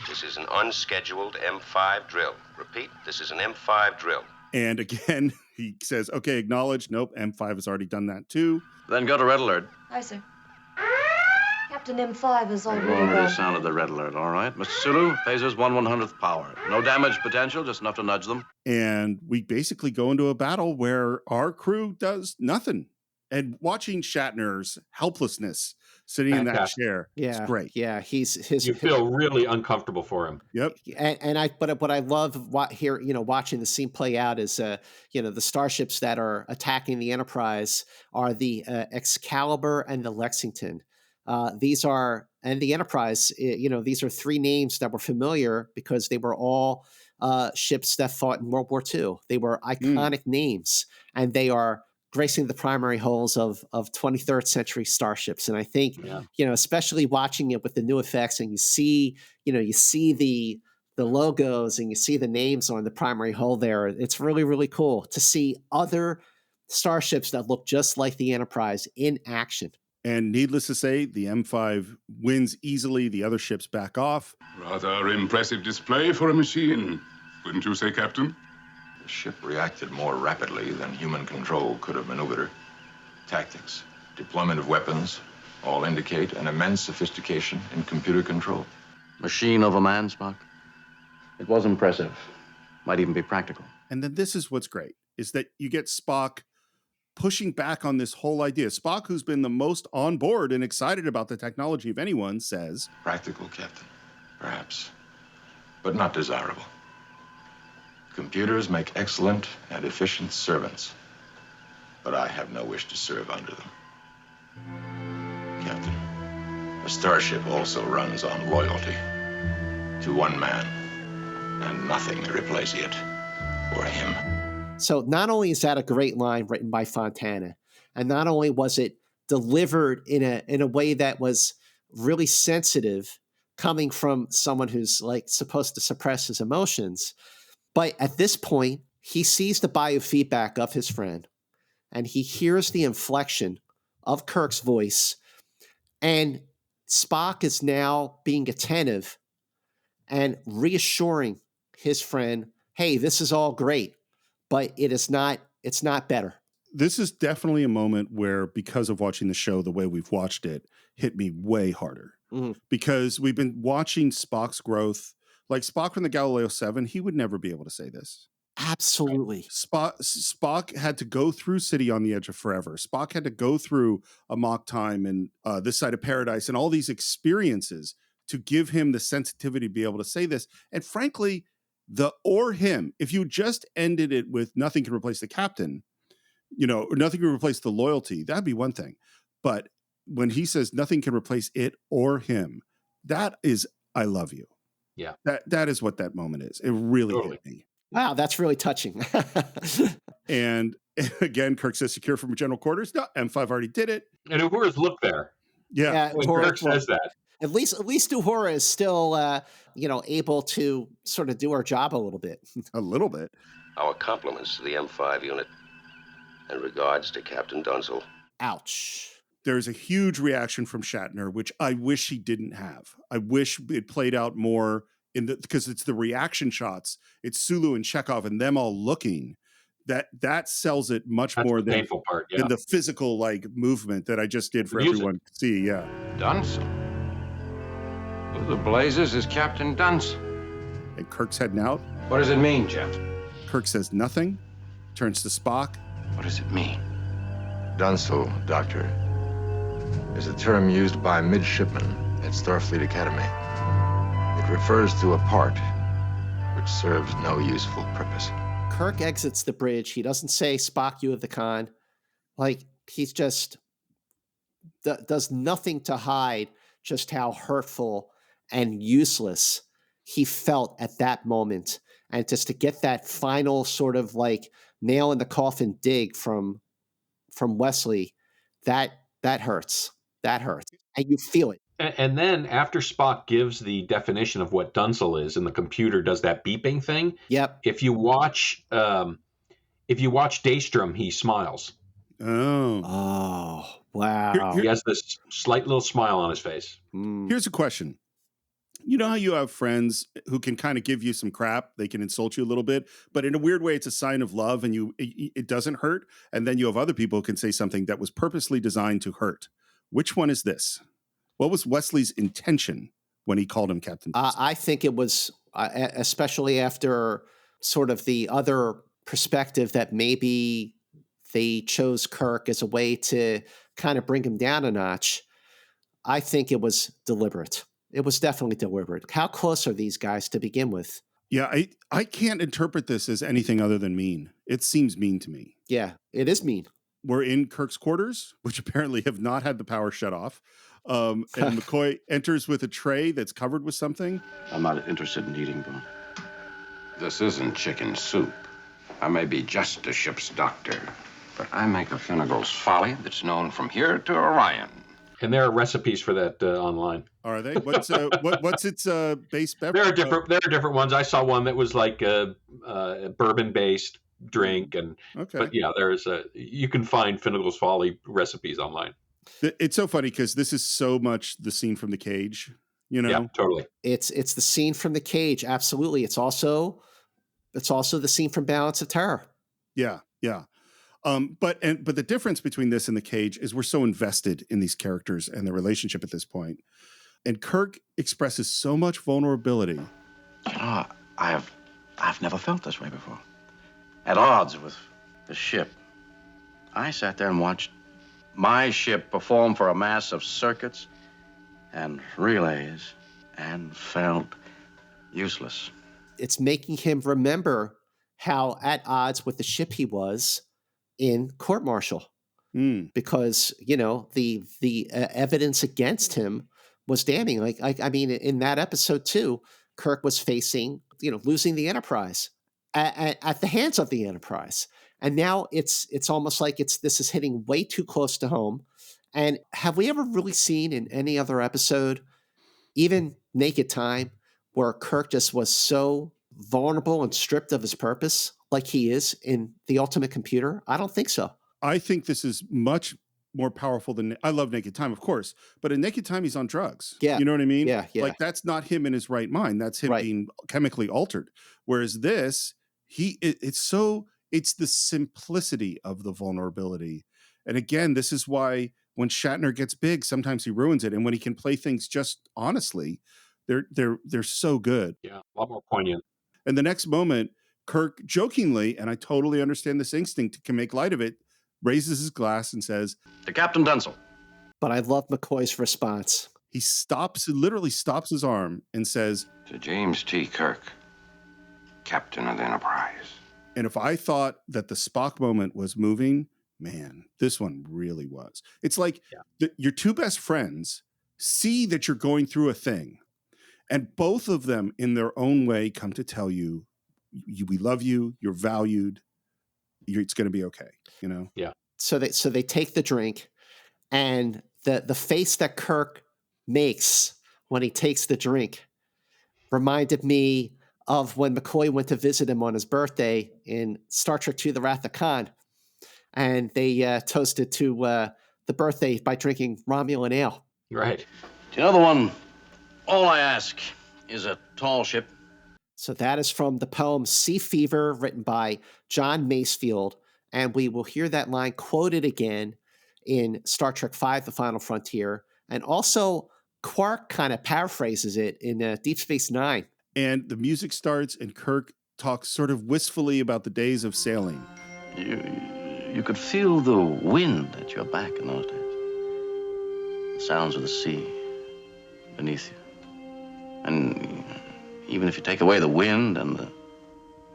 This is an unscheduled M5 drill. Repeat, this is an M5 drill. And again, he says, okay, acknowledge. Nope, M5 has already done that too. Then go to red alert. Aye, sir. Captain M5 has I've already already sounded the red alert, all right. Mr. Sulu, phasers 1/100th power. No damage potential, just enough to nudge them. And we basically go into a battle where our crew does nothing. And watching Shatner's helplessness sitting in that chair, it's great. Yeah, you feel really uncomfortable for him. Yep. But what I love watching the scene play out is the starships that are attacking the Enterprise are the Excalibur and the Lexington. These are the Enterprise. These are three names that were familiar because they were all ships that fought in World War II. They were iconic names, and they are gracing the primary hulls of 23rd century starships. And I think, especially watching it with the new effects, and you see the logos and you see the names on the primary hull there. It's really, really cool to see other starships that look just like the Enterprise in action. And needless to say, the M5 wins easily. The other ships back off. Rather impressive display for a machine, wouldn't you say, Captain? The ship reacted more rapidly than human control could have maneuvered her. Tactics, deployment of weapons, all indicate an immense sophistication in computer control. Machine over man, Spock. It was impressive. Might even be practical. And then this is what's great, is that you get Spock pushing back on this whole idea. Spock, who's been the most on board and excited about the technology of anyone, says, practical, Captain, perhaps, but not desirable. Computers make excellent and efficient servants, but I have no wish to serve under them. Captain, a starship also runs on loyalty to one man, and nothing may replace it or him. So not only is that a great line written by Fontana, and not only was it delivered in a way that was really sensitive, coming from someone who's like supposed to suppress his emotions, but at this point, he sees the biofeedback of his friend, and he hears the inflection of Kirk's voice, and Spock is now being attentive and reassuring his friend, hey, this is all great, but it's not better. This is definitely a moment where, because of watching the show the way we've watched it, hit me way harder. Mm-hmm. Because we've been watching Spock's growth. Like Spock from the Galileo 7, he would never be able to say this. Absolutely. Spock had to go through City on the Edge of Forever. Spock had to go through Amok Time and This Side of Paradise and all these experiences to give him the sensitivity to be able to say this. And frankly, the or him, if you just ended it with nothing can replace the captain, or nothing can replace the loyalty, that'd be one thing. But when he says nothing can replace it or him, that is, I love you. Yeah. That is what that moment is. It really hit me. Wow, that's really touching. And again, Kirk says secure from general quarters. No, M5 already did it. And Uhura's look there. Yeah. When Kirk says that. At least Uhura is still, able to sort of do her job a little bit. A little bit. Our compliments to the M5 unit and regards to Captain Dunsel. Ouch. There's a huge reaction from Shatner, which I wish he didn't have. I wish it played out more because it's the reaction shots. It's Sulu and Chekhov and them all looking. That sells it much more than painful part, yeah. than the physical movement that I just did for everyone to see. Yeah. Dunsel? Who the blazes is Captain Dunsel? And Kirk's heading out. What does it mean, Jeff? Kirk says nothing, turns to Spock. What does it mean? Dunsel, Doctor, is a term used by midshipmen at Starfleet Academy. It refers to a part which serves no useful purpose. Kirk exits the bridge. He doesn't say, Spock, you have the con. Like, he's just does nothing to hide just how hurtful and useless he felt at that moment. And just to get that final sort of like nail in the coffin dig from Wesley, that hurts. That hurts. And you feel it. And then after Spock gives the definition of what Dunsel is, and the computer does that beeping thing. Yep. If you watch Daystrom, he smiles. Oh, wow. He has this slight little smile on his face. Here's a question. You know how you have friends who can kind of give you some crap, they can insult you a little bit, but in a weird way, it's a sign of love and it doesn't hurt. And then you have other people who can say something that was purposely designed to hurt. Which one is this? What was Wesley's intention when he called him Captain? I think it was, especially after sort of the other perspective that maybe they chose Kirk as a way to kind of bring him down a notch. I think it was deliberate. It was definitely deliberate. How close are these guys to begin with? Yeah, I can't interpret this as anything other than mean. It seems mean to me. Yeah, it is mean. We're in Kirk's quarters, which apparently have not had the power shut off. And McCoy enters with a tray that's covered with something. I'm not interested in eating them. This isn't chicken soup. I may be just a ship's doctor, but I make a Finnegan's Folly that's known from here to Orion. And there are recipes for that online. Are they? What's its base beverage? There are different ones. I saw one that was like a bourbon-based drink, but yeah, you can find Finnegan's Folly recipes online. It's so funny because this is so much the scene from The Cage. You know, yeah, totally. It's the scene from The Cage. Absolutely. It's also the scene from Balance of Terror. Yeah, yeah. But the difference between this and The Cage is we're so invested in these characters and their relationship at this point. And Kirk expresses so much vulnerability. You know, I've never felt this way before. At odds with the ship. I sat there and watched my ship perform for a mass of circuits and relays and felt useless. It's making him remember how at odds with the ship he was in court-martial, because the evidence against him was damning. I mean, in that episode too, Kirk was facing losing the Enterprise at the hands of the Enterprise, and now it's almost like this is hitting way too close to home. And have we ever really seen in any other episode, even Naked Time, where Kirk just was so vulnerable and stripped of his purpose like he is in The Ultimate Computer? I don't think so. I think this is much more powerful than... I love Naked Time, of course, but in Naked Time, he's on drugs. Yeah. You know what I mean? Yeah, yeah. Like, that's not him in his right mind. That's him being chemically altered. Whereas this, it's the simplicity of the vulnerability. And again, this is why when Shatner gets big, sometimes he ruins it. And when he can play things just honestly, they're so good. Yeah, a lot more poignant. And the next moment, Kirk jokingly, and I totally understand this instinct, can make light of it, raises his glass and says, "To Captain Dunsel." But I love McCoy's response. He literally stops his arm and says, "To James T. Kirk, Captain of the Enterprise." And if I thought that the Spock moment was moving, man, this one really was. It's like your two best friends see that you're going through a thing, and both of them in their own way come to tell you, we love you, you're valued, it's going to be okay, Yeah. So they take the drink, and the face that Kirk makes when he takes the drink reminded me of when McCoy went to visit him on his birthday in Star Trek II: The Wrath of Khan, and they toasted to the birthday by drinking Romulan ale. Right. Do you know the one, all I ask is a tall ship? So that is from the poem Sea Fever, written by John Masefield. And we will hear that line quoted again in Star Trek V, The Final Frontier. And also, Quark kind of paraphrases it in Deep Space Nine. And the music starts, and Kirk talks sort of wistfully about the days of sailing. You could feel the wind at your back in those days. The sounds of the sea beneath you. And even if you take away the wind and the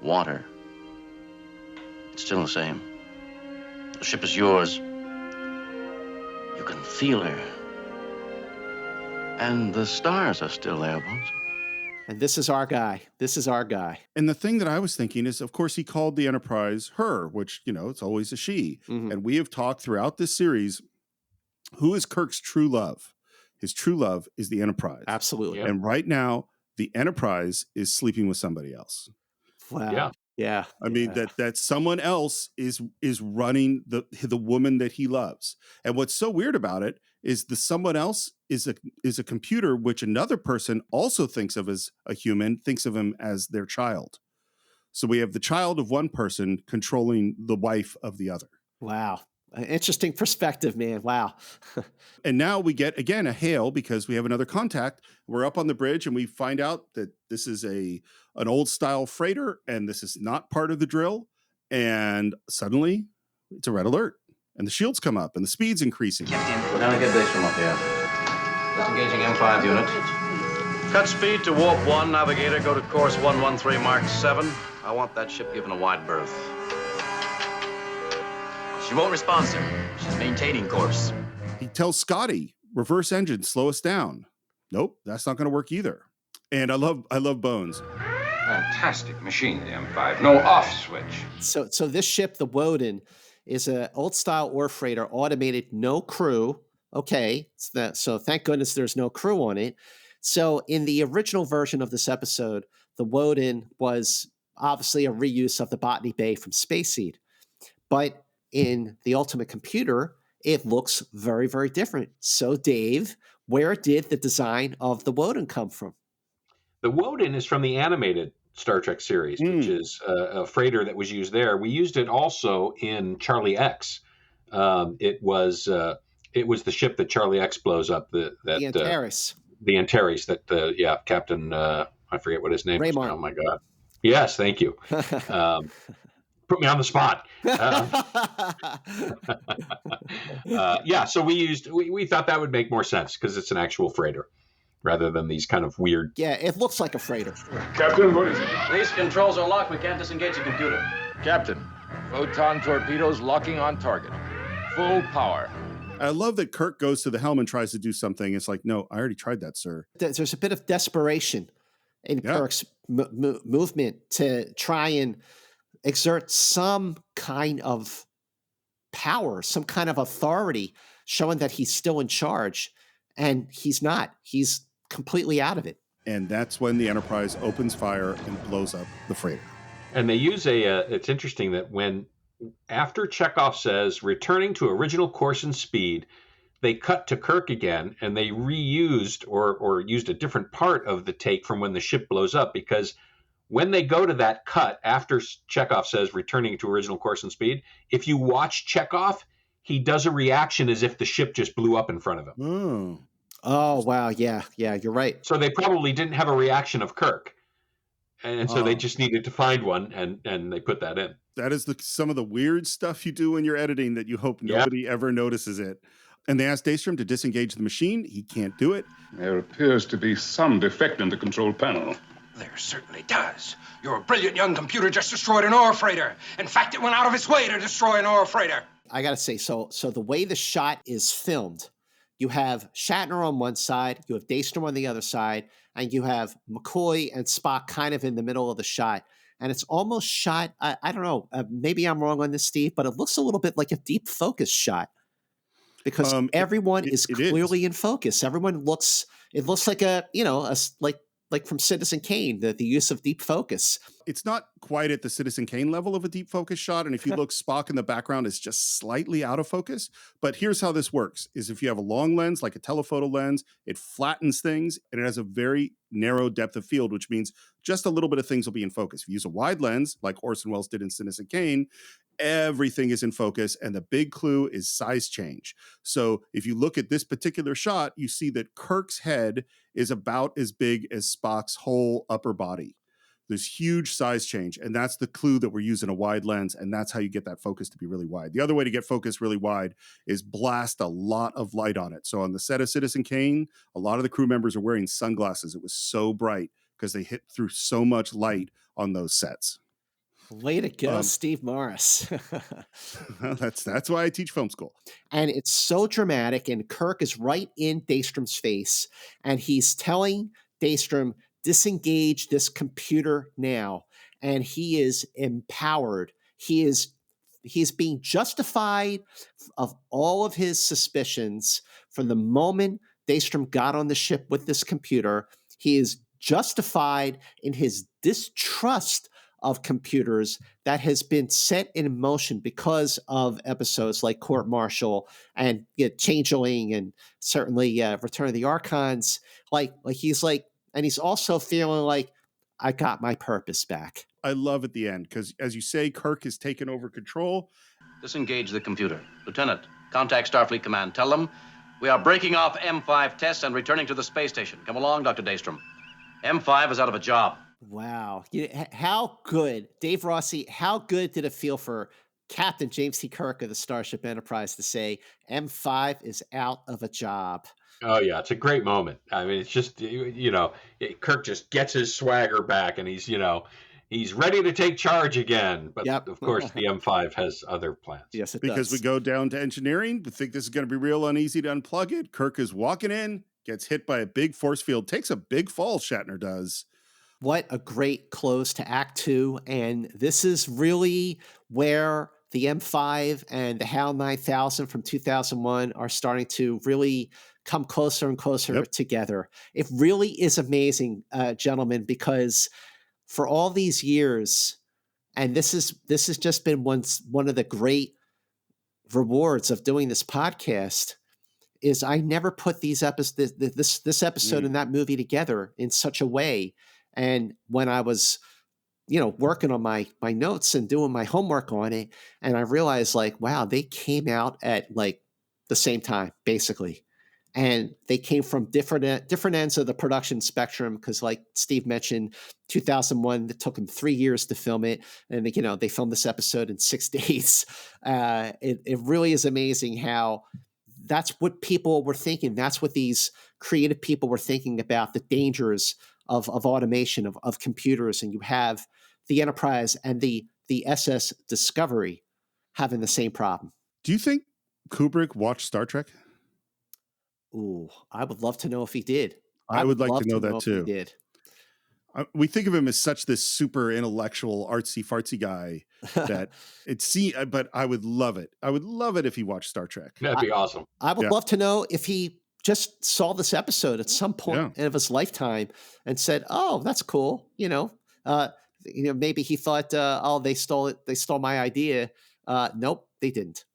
water, it's still the same. The ship is yours. You can feel her. And the stars are still there, Bones. And this is our guy. This is our guy. And the thing that I was thinking is, of course, he called the Enterprise her, which, it's always a she. Mhm. And we have talked throughout this series, who is Kirk's true love? His true love is the Enterprise. Absolutely. Yep. And right now, the Enterprise is sleeping with somebody else. Wow. Yeah. Yeah. I mean, that someone else is running the woman that he loves. And what's so weird about it is the someone else is a computer, which another person also thinks of as a human, thinks of him as their child. So we have the child of one person controlling the wife of the other. Wow. An interesting perspective, man. Wow. And now we get, again, a hail because we have another contact. We're up on the bridge and we find out that this is an old style freighter and this is not part of the drill. And suddenly it's a red alert and the shields come up and the speed's increasing. We're gonna get Daystrom up here. Disengaging M-5 unit. Cut speed to warp 1, navigator. Go to course 113 Mark 7. I want that ship given a wide berth. She won't respond, sir. She's maintaining course. He tells Scotty, reverse engine, slow us down. Nope, that's not going to work either. And I love Bones. Fantastic machine, the M5. No off switch. So this ship, the Woden, is an old style ore freighter, automated, no crew. Okay, so thank goodness there's no crew on it. So in the original version of this episode, the Woden was obviously a reuse of the Botany Bay from Space Seed. But in the Ultimate Computer, it looks very, very different. So Dave, where did the design of the Woden come from? The Woden is from the animated Star Trek series, which is a freighter that was used there. We used it also in Charlie X. It was the ship that Charlie X blows up. The Antares. The Antares. Captain. I forget what his name is. Oh my God. Yes, thank you. Put me on the spot. So we thought that would make more sense because it's an actual freighter rather than these kind of weird. Yeah, it looks like a freighter. Captain, what is it? These controls are locked. We can't disengage the computer. Captain, photon torpedoes locking on target. Full power. I love that Kirk goes to the helm and tries to do something. It's like, no, I already tried that, sir. There's a bit of desperation in Kirk's movement to try and exert some kind of power, some kind of authority, showing that he's still in charge. And he's not. He's completely out of it. And that's when the Enterprise opens fire and blows up the freighter. And they use it's interesting that after Chekhov says, returning to original course and speed, they cut to Kirk again and they reused or used a different part of the take from when the ship blows up, because when they go to that cut after Chekhov says returning to original course and speed, if you watch Chekhov, he does a reaction as if the ship just blew up in front of him. Oh, wow. Yeah, you're right. So they probably didn't have a reaction of Kirk. And so they just needed to find one, and they put that in. That is some of the weird stuff you do when you're editing that you hope nobody ever notices it. And they asked Daystrom to disengage the machine. He can't do it. There appears to be some defect in the control panel. There certainly does. Your brilliant young computer just destroyed an ore freighter. In fact, it went out of its way to destroy an ore freighter. I got to say, so the way the shot is filmed, you have Shatner on one side, you have Daystrom on the other side, and you have McCoy and Spock kind of in the middle of the shot. And it's almost shot, I don't know, maybe I'm wrong on this, Steve, but it looks a little bit like a deep focus shot. Because everyone is clearly in focus. Everyone looks like like from Citizen Kane, the use of deep focus. It's not quite at the Citizen Kane level of a deep focus shot. And if you look, Spock in the background is just slightly out of focus. But here's how this works is if you have a long lens, like a telephoto lens, it flattens things and it has a very narrow depth of field, which means just a little bit of things will be in focus. If you use a wide lens, like Orson Welles did in Citizen Kane, everything is in focus. And the big clue is size change. So if you look at this particular shot, you see that Kirk's head is about as big as Spock's whole upper body. this huge size change. And that's the clue that we're using a wide lens. And that's how you get that focus to be really wide. The other way to get focus really wide is blast a lot of light on it. So on the set of Citizen Kane, a lot of the crew members are wearing sunglasses. It was so bright because they hit through so much light on those sets. Way to go, Steve Morris. That's why I teach film school. And it's so dramatic, and Kirk is right in Daystrom's face, and he's telling Daystrom, disengage this computer now. And he is empowered. He's being justified of all of his suspicions from the moment Daystrom got on the ship with this computer. He is justified in his distrust of computers that has been set in motion because of episodes like Court Martial and Changeling and certainly Return of the Archons. And he's also feeling like, I got my purpose back. I love at the end because, as you say, Kirk has taken over control. Disengage the computer. Lieutenant, contact Starfleet Command. Tell them we are breaking off M-5 tests and returning to the space station. Come along, Dr. Daystrom. M-5 is out of a job. Wow. How good, Dave Rossi, how good did it feel for Captain James T. Kirk of the Starship Enterprise to say M-5 is out of a job? Oh, yeah. It's a great moment. I mean, it's just, Kirk just gets his swagger back and he's ready to take charge again. But of course, the M5 has other plans. Yes, it because does. We go down to engineering. We think this is going to be real uneasy to unplug it. Kirk is walking in, gets hit by a big force field, takes a big fall, Shatner does. What a great close to Act 2. And this is really where the M5 and the HAL 9000 from 2001 are starting to really come closer and closer together. It really is amazing, gentlemen, because for all these years, and this has just been one of the great rewards of doing this podcast, is I never put these this episode and that movie together in such a way. And when I was, working on my notes and doing my homework on it, and I realized wow, they came out at the same time, basically. And they came from different ends of the production spectrum because, like Steve mentioned, 2001, it took them 3 years to film it. And, they filmed this episode in 6 days. It really is amazing how that's what people were thinking. That's what these creative people were thinking about, the dangers of automation, of computers. And you have the Enterprise and the SS Discovery having the same problem. Do you think Kubrick watched Star Trek? Ooh, I would love to know if he did. I would like to know that too. If he did. We think of him as such this super intellectual, artsy fartsy guy that but I would love it. I would love it if he watched Star Trek. That'd be awesome. I would love to know if he just saw this episode at some point of his lifetime and said, "Oh, that's cool." Maybe he thought, "Oh, they stole it. They stole my idea." Nope, they didn't.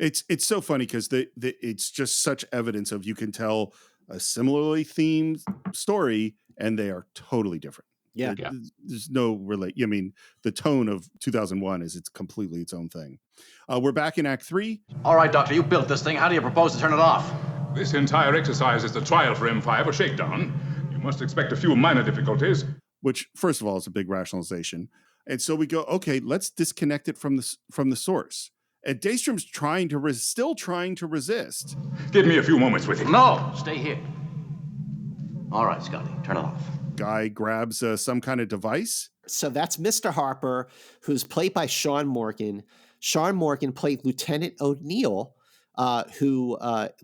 It's so funny because it's just such evidence of, you can tell a similarly themed story and they are totally different. Yeah. There's no relate. I mean, the tone of 2001 is it's completely its own thing. We're back in Act 3. All right, Doctor, you built this thing. How do you propose to turn it off? This entire exercise is the trial for M5, a shakedown. You must expect a few minor difficulties. Which, first of all, is a big rationalization. And so we go, okay, let's disconnect it from the source. And Daystrom's still trying to resist. Give me a few moments with him. No, stay here. All right, Scotty, turn it off. Guy grabs some kind of device. So that's Mr. Harper, who's played by Sean Morgan. Sean Morgan played Lieutenant O'Neill, who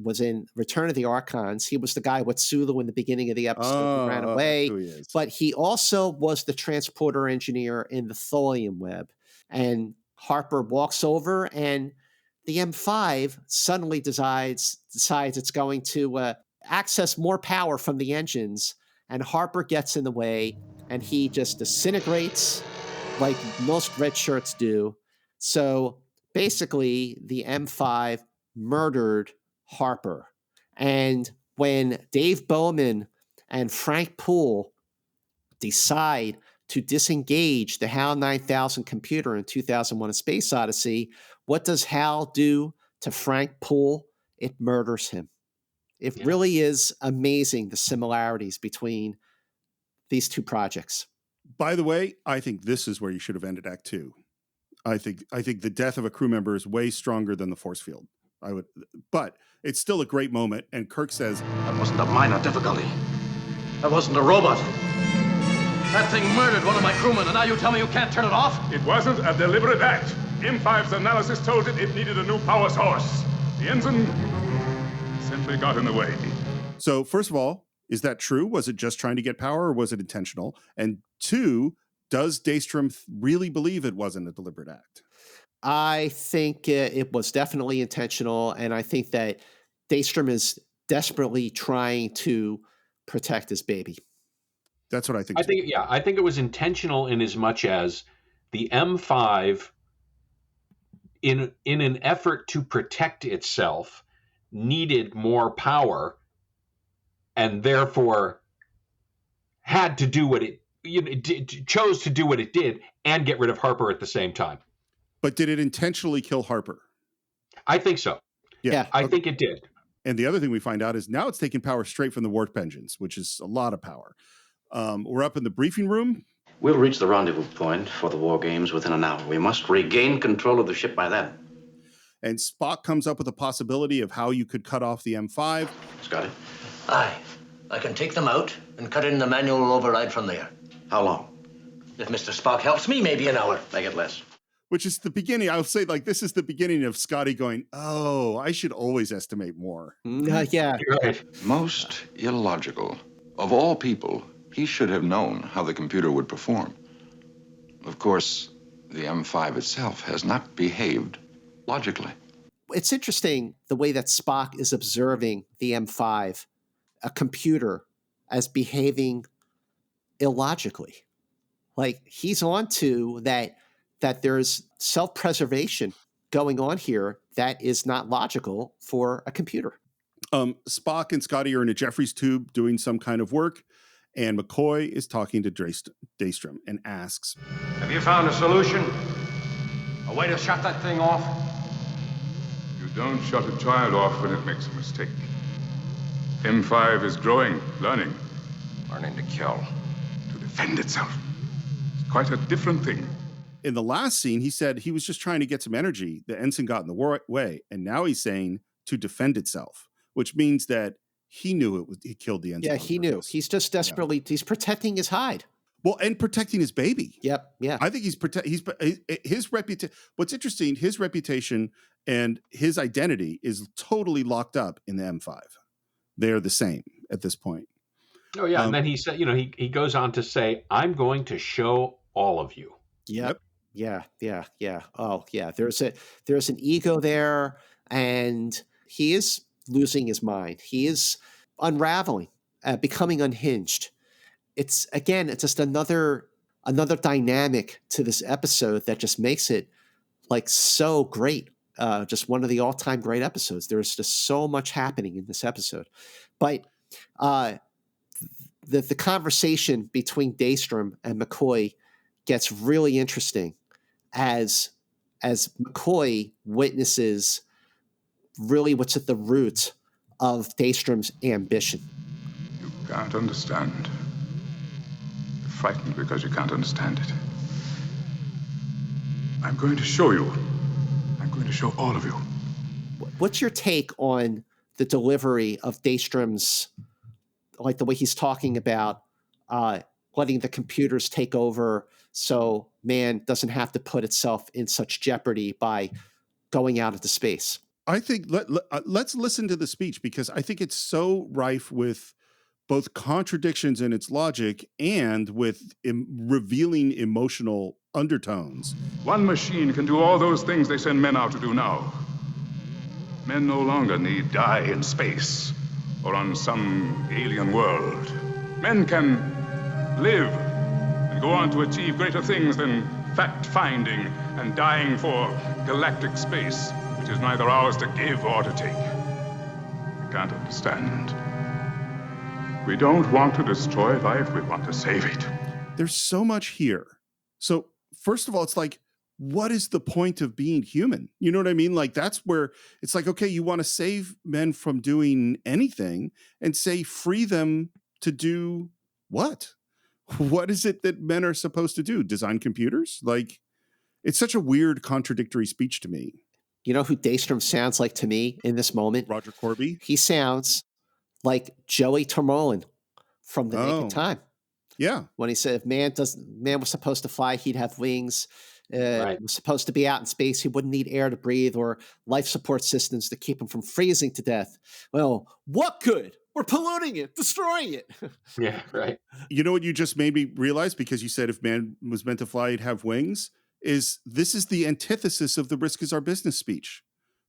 was in Return of the Archons. He was the guy with Sulu in the beginning of the episode who ran away. But he also was the transporter engineer in the Tholium Web. And Harper walks over, and the M5 suddenly decides it's going to access more power from the engines, and Harper gets in the way, and he just disintegrates like most red shirts do. So basically, the M5 murdered Harper. And when Dave Bowman and Frank Poole decide to disengage the HAL 9000 computer in 2001: A Space Odyssey, what does HAL do to Frank Poole? It murders him. It really is amazing, the similarities between these two projects. By the way, I think this is where you should have ended Act 2. I think the death of a crew member is way stronger than the force field. But it's still a great moment. And Kirk says, "That wasn't a minor difficulty. That wasn't a robot. That thing murdered one of my crewmen, and now you tell me you can't turn it off?" It wasn't a deliberate act. M5's analysis told it needed a new power source. The ensign simply got in the way. So first of all, is that true? Was it just trying to get power, or was it intentional? And two, does Daystrom really believe it wasn't a deliberate act? I think it was definitely intentional, and I think that Daystrom is desperately trying to protect his baby. That's what I think. I think it was intentional in as much as the M5, in an effort to protect itself, needed more power, and therefore had to do what it chose to do what it did and get rid of Harper at the same time. But did it intentionally kill Harper? I think so. Yeah. I think it did. And the other thing we find out is now it's taking power straight from the warp engines, which is a lot of power. We're up in the briefing room. We'll reach the rendezvous point for the war games within an hour. We must regain control of the ship by then. And Spock comes up with a possibility of how you could cut off the M5. Scotty? Aye. I can take them out and cut in the manual override from there. How long? If Mr. Spock helps me, maybe an hour. Make it less. Which is the beginning. I'll say, this is the beginning of Scotty going, oh, I should always estimate more. Yeah. You're right. Most illogical. Of all people, he should have known how the computer would perform. Of course, the M5 itself has not behaved logically. It's interesting the way that Spock is observing the M5, a computer, as behaving illogically. Like, he's on to that there's self-preservation going on here that is not logical for a computer. Spock and Scotty are in a Jeffries tube doing some kind of work, and McCoy is talking to Daystrom and asks, Have you found a solution? A way to shut that thing off? You don't shut a child off when it makes a mistake. M5 is growing, learning. Learning to kill. To defend itself. It's quite a different thing. In the last scene, he said he was just trying to get some energy. The ensign got in the way. And now he's saying to defend itself, which means that he knew he killed the ensign. Yeah, he knew. He's just desperately, he's protecting his hide. Well, and protecting his baby. Yep. Yeah. I think his reputation. What's interesting, his reputation and his identity is totally locked up in the M5. They're the same at this point. Oh, yeah. And then he said, he goes on to say, I'm going to show all of you. Yep. Yeah. Oh, yeah. There's an ego there, and he is losing his mind. He is unraveling, becoming unhinged. It's just another dynamic to this episode that just makes it so great. Just one of the all-time great episodes. There's just so much happening in this episode. But the conversation between Daystrom and McCoy gets really interesting as McCoy witnesses really what's at the root of Daystrom's ambition. You can't understand. You're frightened because you can't understand it. I'm going to show you. I'm going to show all of you. What's your take on the delivery of Daystrom's, the way he's talking about letting the computers take over so man doesn't have to put itself in such jeopardy by going out into space? I think let's listen to the speech, because I think it's so rife with both contradictions in its logic and with revealing emotional undertones. One machine can do all those things they send men out to do now. Men no longer need die in space or on some alien world. Men can live and go on to achieve greater things than fact-finding and dying for galactic space, which is neither ours to give or to take. We can't understand. We don't want to destroy life, we want to save it. There's so much here. So, first of all, it's what is the point of being human? You know what I mean? That's where it's okay, you want to save men from doing anything and say free them to do what? what is it that men are supposed to do? Design computers? Like, it's such a weird, contradictory speech to me. You know who Daystrom sounds like to me in this moment? Roger Corby? He sounds like Joey Termolin from The Naked Time. Yeah. When he said if man was supposed to fly, he'd have wings. Was supposed to be out in space, he wouldn't need air to breathe or life support systems to keep him from freezing to death. Well, what good? We're polluting it, destroying it. Yeah, right. You know what you just made me realize, because you said if man was meant to fly, he'd have wings, is this is the antithesis of the risk is our business speech.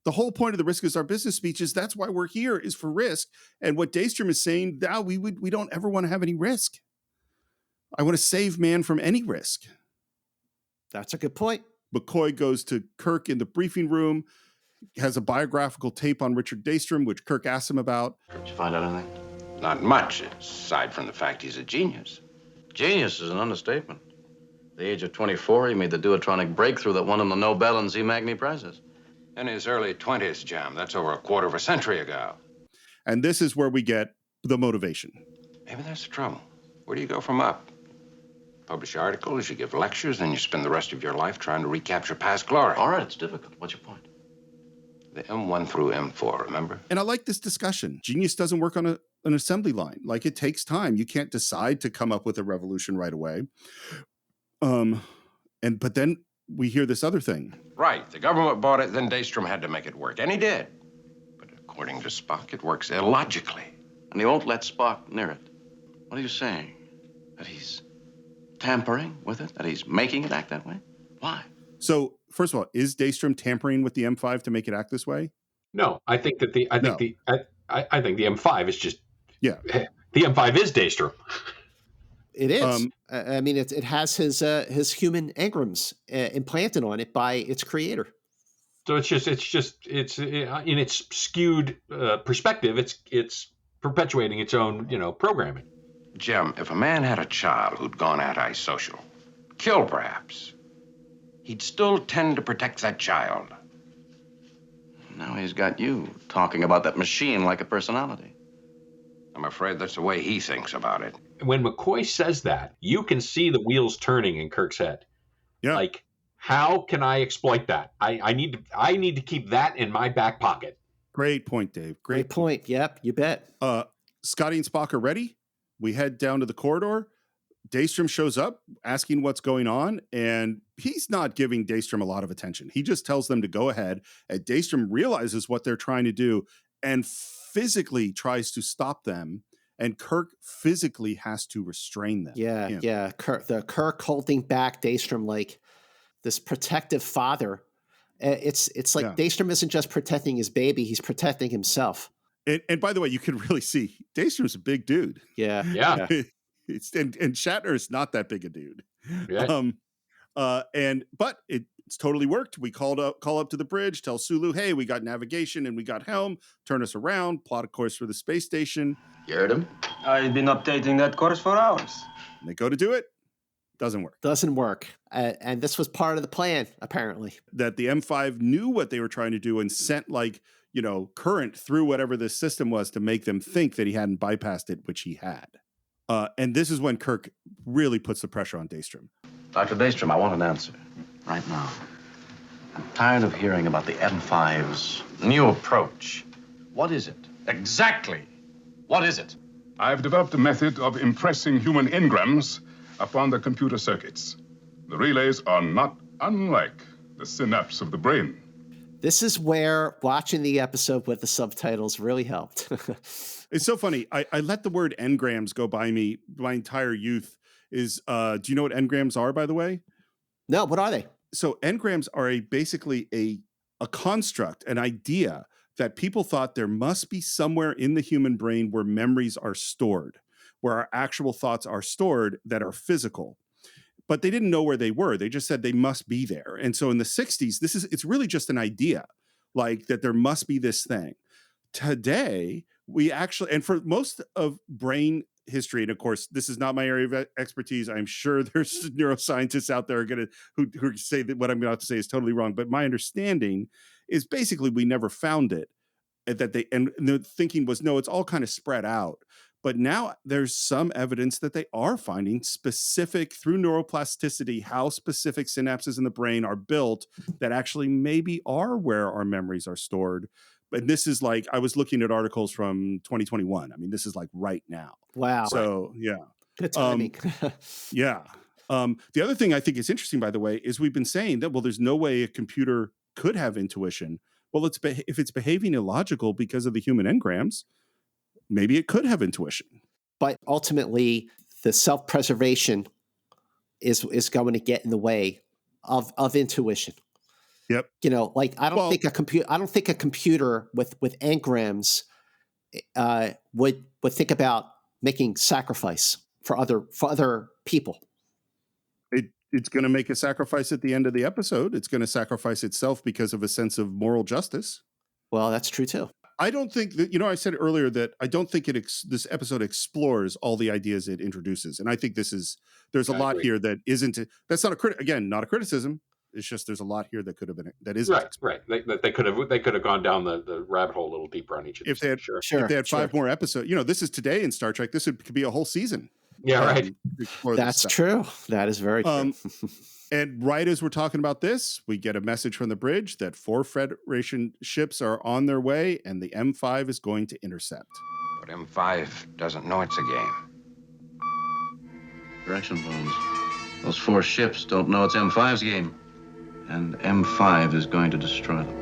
The whole point of the risk is our business speech is that's why we're here, is for risk. And what Daystrom is saying, now we don't ever want to have any risk. I want to save man from any risk. That's a good point. McCoy goes to Kirk in the briefing room, has a biographical tape on Richard Daystrom, which Kirk asks him about. Did you find out anything? Not much, aside from the fact he's a genius. Genius is an understatement. At the age of 24, he made the duotronic breakthrough that won him the Nobel and Z. Magny prizes. In his early 20s, Jim. That's over a quarter of a century ago. And this is where we get the motivation. Maybe that's the trouble. Where do you go from up? Publish articles, you give lectures, then you spend the rest of your life trying to recapture past glory. All right, it's difficult. What's your point? The M1 through M4, remember? And I like this discussion. Genius doesn't work on an assembly line. Like, it takes time. You can't decide to come up with a revolution right away. But then we hear this other thing. Right. The government bought it, then Daystrom had to make it work. And he did. But according to Spock, it works illogically. And he won't let Spock near it. What are you saying? That he's tampering with it? That he's making it act that way? Why? So, first of all, is Daystrom tampering with the M5 to make it act this way? No, I think that the M5 is just the M5 is Daystrom. It is. I mean, it has his human engrams implanted on it by its creator. So it's in its skewed perspective. It's perpetuating its own programming. Jim, if a man had a child who'd gone antisocial, killed perhaps, he'd still tend to protect that child. Now he's got you talking about that machine like a personality. I'm afraid that's the way he thinks about it. When McCoy says that, you can see the wheels turning in Kirk's head. Yeah. Like, how can I exploit that? I need to keep that in my back pocket. Great point, Dave. Great point. Yep, you bet. Scotty and Spock are ready. We head down to the corridor. Daystrom shows up asking what's going on, and he's not giving Daystrom a lot of attention. He just tells them to go ahead, and Daystrom realizes what they're trying to do and physically tries to stop them, and Kirk physically has to restrain them. Yeah. Kirk holding back Daystrom like this protective father. It's like Daystrom isn't just protecting his baby, he's protecting himself. And by the way, you can really see Daystrom's a big dude. Yeah. And Shatner is not that big a dude. Yeah. But it's totally worked. We call up to the bridge, tell Sulu, hey, we got navigation and we got helm, turn us around, plot a course for the space station. You heard him? I've been updating that course for hours. And they go to do it. Doesn't work. And this was part of the plan, apparently. That the M5 knew what they were trying to do and sent current through whatever this system was to make them think that he hadn't bypassed it, which he had. And this is when Kirk really puts the pressure on Daystrom. Dr. Daystrom, I want an answer right now. I'm tired of hearing about the M5's new approach. What is it? Exactly. What is it? I've developed a method of impressing human engrams upon the computer circuits. The relays are not unlike the synapse of the brain. This is where watching the episode with the subtitles really helped. It's so funny. I let the word engrams go by me my entire youth. Do you know what engrams are, by the way? No, what are they? So engrams are basically a construct, an idea that people thought there must be somewhere in the human brain where memories are stored, where our actual thoughts are stored that are physical. But they didn't know where they were. They just said they must be there. And so in the 60s, it's really just an idea, like that there must be this thing. Today, we actually, and for most of brain history, and of course, this is not my area of expertise. I'm sure there's neuroscientists out there who say that what I'm about to say is totally wrong. But my understanding is basically we never found it. And the thinking was, no, it's all kind of spread out. But now there's some evidence that they are finding specific, through neuroplasticity, how specific synapses in the brain are built that actually maybe are where our memories are stored. But this is like, I was looking at articles from 2021. I mean, this is like right now. Wow. So, yeah. Good timing. Yeah. The other thing I think is interesting, by the way, is we've been saying that, well, there's no way a computer could have intuition. Well, if it's behaving illogical because of the human engrams, maybe it could have intuition. But ultimately, the self-preservation is going to get in the way of intuition. Yep. You know, like I don't think a computer with engrams would think about making sacrifice for other people. It's going to make a sacrifice at the end of the episode. It's going to sacrifice itself because of a sense of moral justice. Well, that's true too. I don't think that, I said earlier that I don't think this episode explores all the ideas it introduces. And I think there's a lot here that that's not not a criticism. It's just, there's a lot here that could have been, that isn't. Right. They could have gone down the rabbit hole a little deeper on each of these. If they had 5 more episodes, this is today in Star Trek. Could be a whole season. Yeah, right. That's true. That is very true. And right as we're talking about this, we get a message from the bridge that 4 Federation ships are on their way and the M-5 is going to intercept. But M-5 doesn't know it's a game. Correction, Bones. Those 4 ships don't know it's M-5's game. And M-5 is going to destroy them.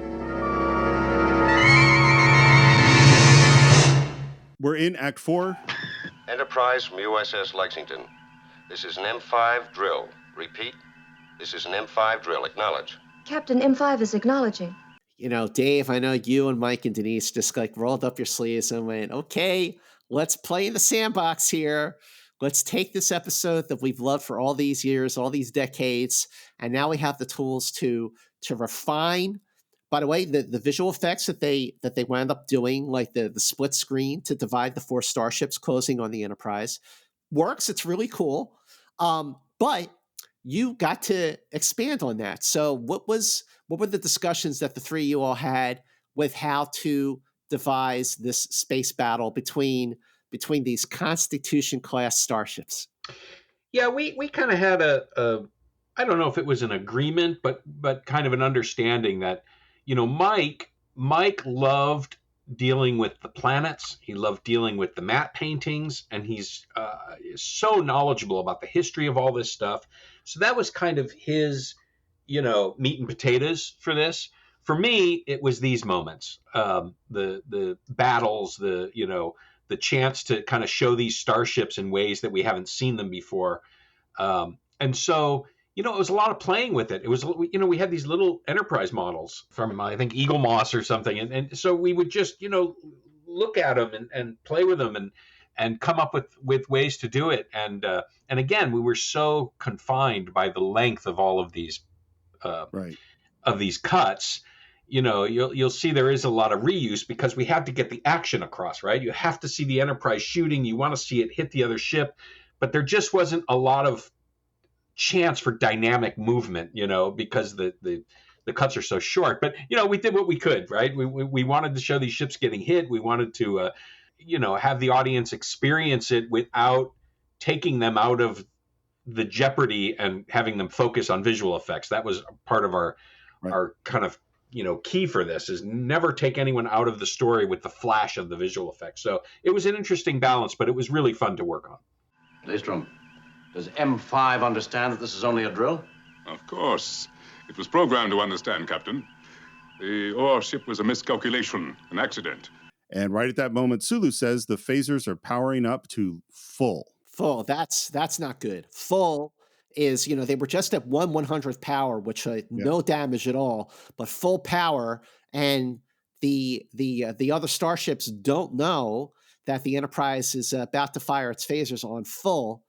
We're in Act 4. Enterprise from USS Lexington. This is an M-5 drill. Repeat, this is an M-5 drill. Acknowledge. Captain, M-5 is acknowledging. Dave, I know you and Mike and Denise just like rolled up your sleeves and went, okay, let's play in the sandbox here. Let's take this episode that we've loved for all these years, all these decades, and now we have the tools to refine. By the way, the visual effects that they wound up doing, like the split screen to divide the 4 starships closing on the Enterprise, works. It's really cool. But you got to expand on that. So what were the discussions that the 3 of you all had with how to devise this space battle between these Constitution class starships? Yeah, we kind of had a I don't know if it was an agreement, but kind of an understanding that, Mike loved dealing with the planets. He loved dealing with the matte paintings, and he's so knowledgeable about the history of all this stuff. So that was kind of his, meat and potatoes for this. For me, it was these moments, the battles, the chance to kind of show these starships in ways that we haven't seen them before. And so, it was a lot of playing with it. It was, we had these little Enterprise models from, I think, Eagle Moss or something. And so we would just, look at them and play with them and come up with ways to do it. And again, we were so confined by the length of all of these, of these cuts. You'll see there is a lot of reuse because we had to get the action across, right? You have to see the Enterprise shooting. You want to see it hit the other ship, but there just wasn't a lot of chance for dynamic movement, because the cuts are so short. But, we did what we could, right? We wanted to show these ships getting hit. We wanted to, have the audience experience it without taking them out of the jeopardy and having them focus on visual effects. That was part of our kind of, key for this, is never take anyone out of the story with the flash of the visual effects. So it was an interesting balance, but it was really fun to work on. Daystrom, does M5 understand that this is only a drill? Of course. It was programmed to understand, Captain. The ore ship was a miscalculation, an accident. And right at that moment, Sulu says the phasers are powering up to full. Full. That's not good. Full is, they were just at 1/100th power, which no damage at all, but full power. And the other starships don't know that the Enterprise is about to fire its phasers on full.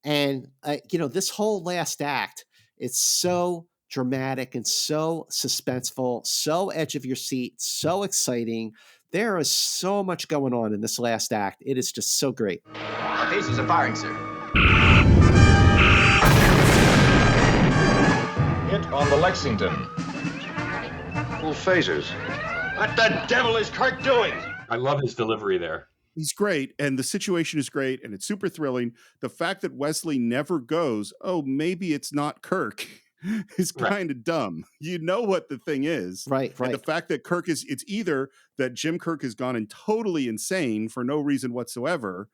And, this whole last act, it's so dramatic and so suspenseful, so edge of your seat, so exciting. There is so much going on in this last act. It is just so great. Our phasers are firing, sir. Hit on the Lexington. Full phasers. What the devil is Kirk doing? I love his delivery there. He's great, and the situation is great, and it's super thrilling. The fact that Wesley never goes, oh, maybe it's not Kirk, is kind of dumb. You know what the thing is. Right. And the fact that Kirk is, it's either that Jim Kirk has gone and totally insane for no reason whatsoever,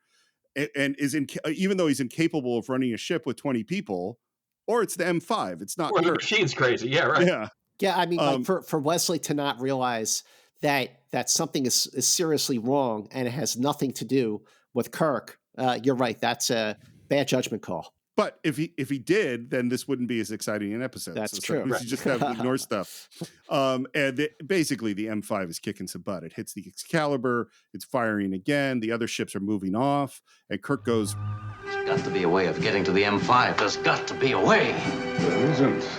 and is even though he's incapable of running a ship with 20 people, or it's the M5. It's not Or the Kirk. machine's crazy. Yeah, right. Yeah. Yeah, I mean, like for Wesley to not realize that something is seriously wrong and it has nothing to do with Kirk, you're right. That's a bad judgment call. But if he did, then this wouldn't be as exciting an episode. That's so true. You just have to ignore stuff. Basically, the M5 is kicking some butt. It hits the Excalibur. It's firing again. The other ships are moving off. And Kirk goes, There's got to be a way of getting to the M5. There's got to be a way. There isn't.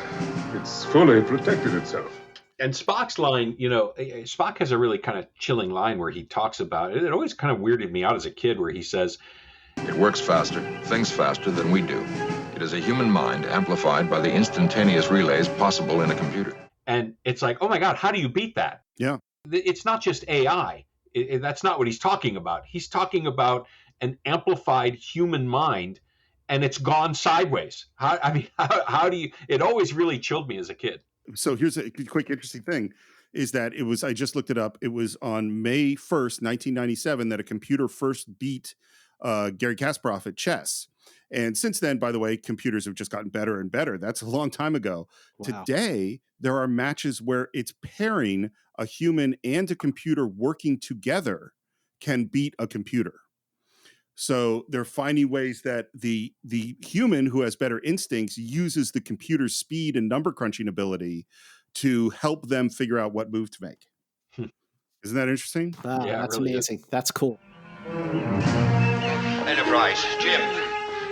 It's fully protected itself. And Spock's line, Spock has a really kind of chilling line where he talks about it. It always kind of weirded me out as a kid where he says, It works faster, thinks faster than we do. It is a human mind amplified by the instantaneous relays possible in a computer. And it's like, oh my God, how do you beat that? Yeah. It's not just AI. That's not what he's talking about. He's talking about an amplified human mind, and it's gone sideways. How do you, it always really chilled me as a kid. So here's a quick interesting thing is that I just looked it up. It was on May 1st, 1997 that a computer first beat Garry Kasparov at chess. And since then, by the way, computers have just gotten better and better. That's a long time ago. Wow. Today, there are matches where it's pairing a human and a computer working together can beat a computer. So they're finding ways that the human who has better instincts uses the computer's speed and number crunching ability to help them figure out what move to make. Isn't that interesting? Wow, yeah, that's really amazing. Is. That's cool. Enterprise, Jim,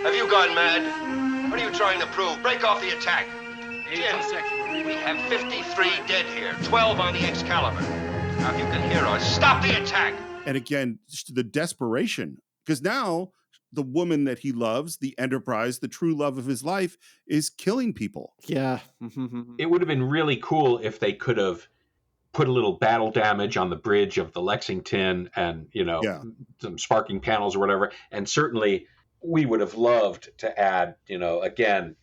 have you gone mad? What are you trying to prove? Break off the attack. Jim, we have 53 dead here, 12 on the Excalibur. Now, if you can hear us, stop the attack. And again, the desperation. Because now the woman that he loves, the Enterprise, the true love of his life, is killing people. Yeah. It would have been really cool if they could have put a little battle damage on the bridge of the Lexington and, some sparking panels or whatever. And certainly we would have loved to add, again,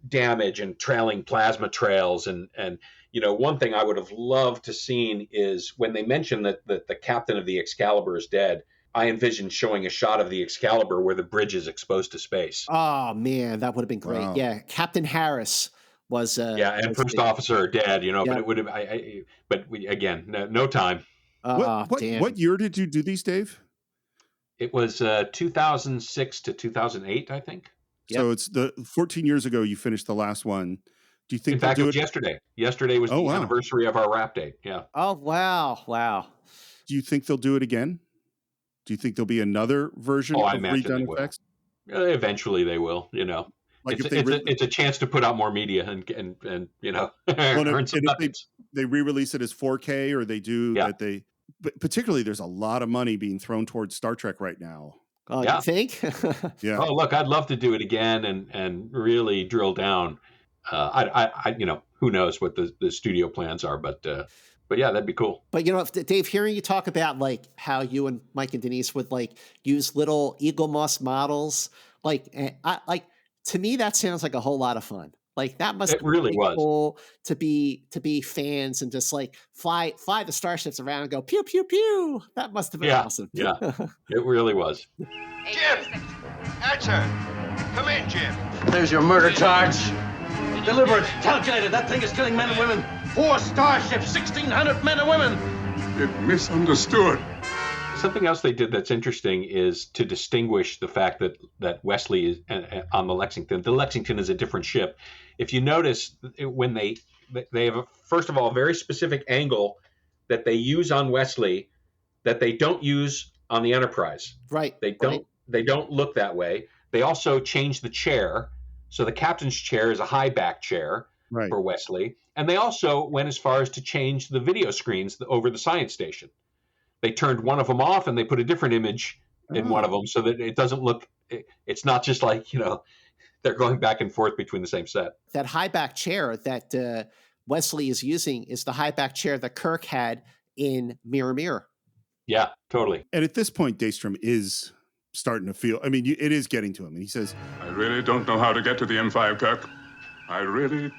damage and trailing plasma trails. And one thing I would have loved to seen is when they mentioned that the captain of the Excalibur is dead, I envisioned showing a shot of the Excalibur where the bridge is exposed to space. Oh man, that would have been great. Wow. Yeah, Captain Harris was. And first officer are dead. But it would have. No time. What year did you do these, Dave? It was 2006 to 2008, I think. So it's 14 years ago you finished the last one. Do you think? In fact, it was yesterday. Yesterday was the anniversary of our wrap date. Yeah. Oh wow! Do you think they'll do it again? Do you think there'll be another version of redone effects? Eventually they will, Like it's a chance to put out more media and earn some buckets. They re-release it as 4K or they do that but particularly there's a lot of money being thrown towards Star Trek right now. Oh, you think? Yeah. Oh, look, I'd love to do it again and really drill down. Who knows what the studio plans are, but yeah, that'd be cool. But Dave, hearing you talk about like how you and Mike and Denise would like use little Eagle Moss models, to me that sounds like a whole lot of fun. Like that must be really cool to be fans and just like fly the starships around and go pew pew pew. That must have been awesome. Yeah, it really was. Jim, answer. Come in, Jim. There's your murder charge. Deliberate, calculated. That thing is killing men and women. 4 starships, 1,600 men and women. It misunderstood. Something else they did that's interesting is to distinguish the fact that Wesley is on the Lexington. The Lexington is a different ship. If you notice, when they have, first of all, a very specific angle that they use on Wesley that they don't use on the Enterprise. Right. They don't look that way. They also change the chair. So the captain's chair is a high back chair for Wesley. And they also went as far as to change the video screens over the science station. They turned one of them off and they put a different image in one of them so that it doesn't look, it's not just like, they're going back and forth between the same set. That high back chair that Wesley is using is the high back chair that Kirk had in Mirror Mirror. Yeah, totally. And at this point, Daystrom is starting to feel, it is getting to him. And he says, I really don't know how to get to the M5, Kirk. I really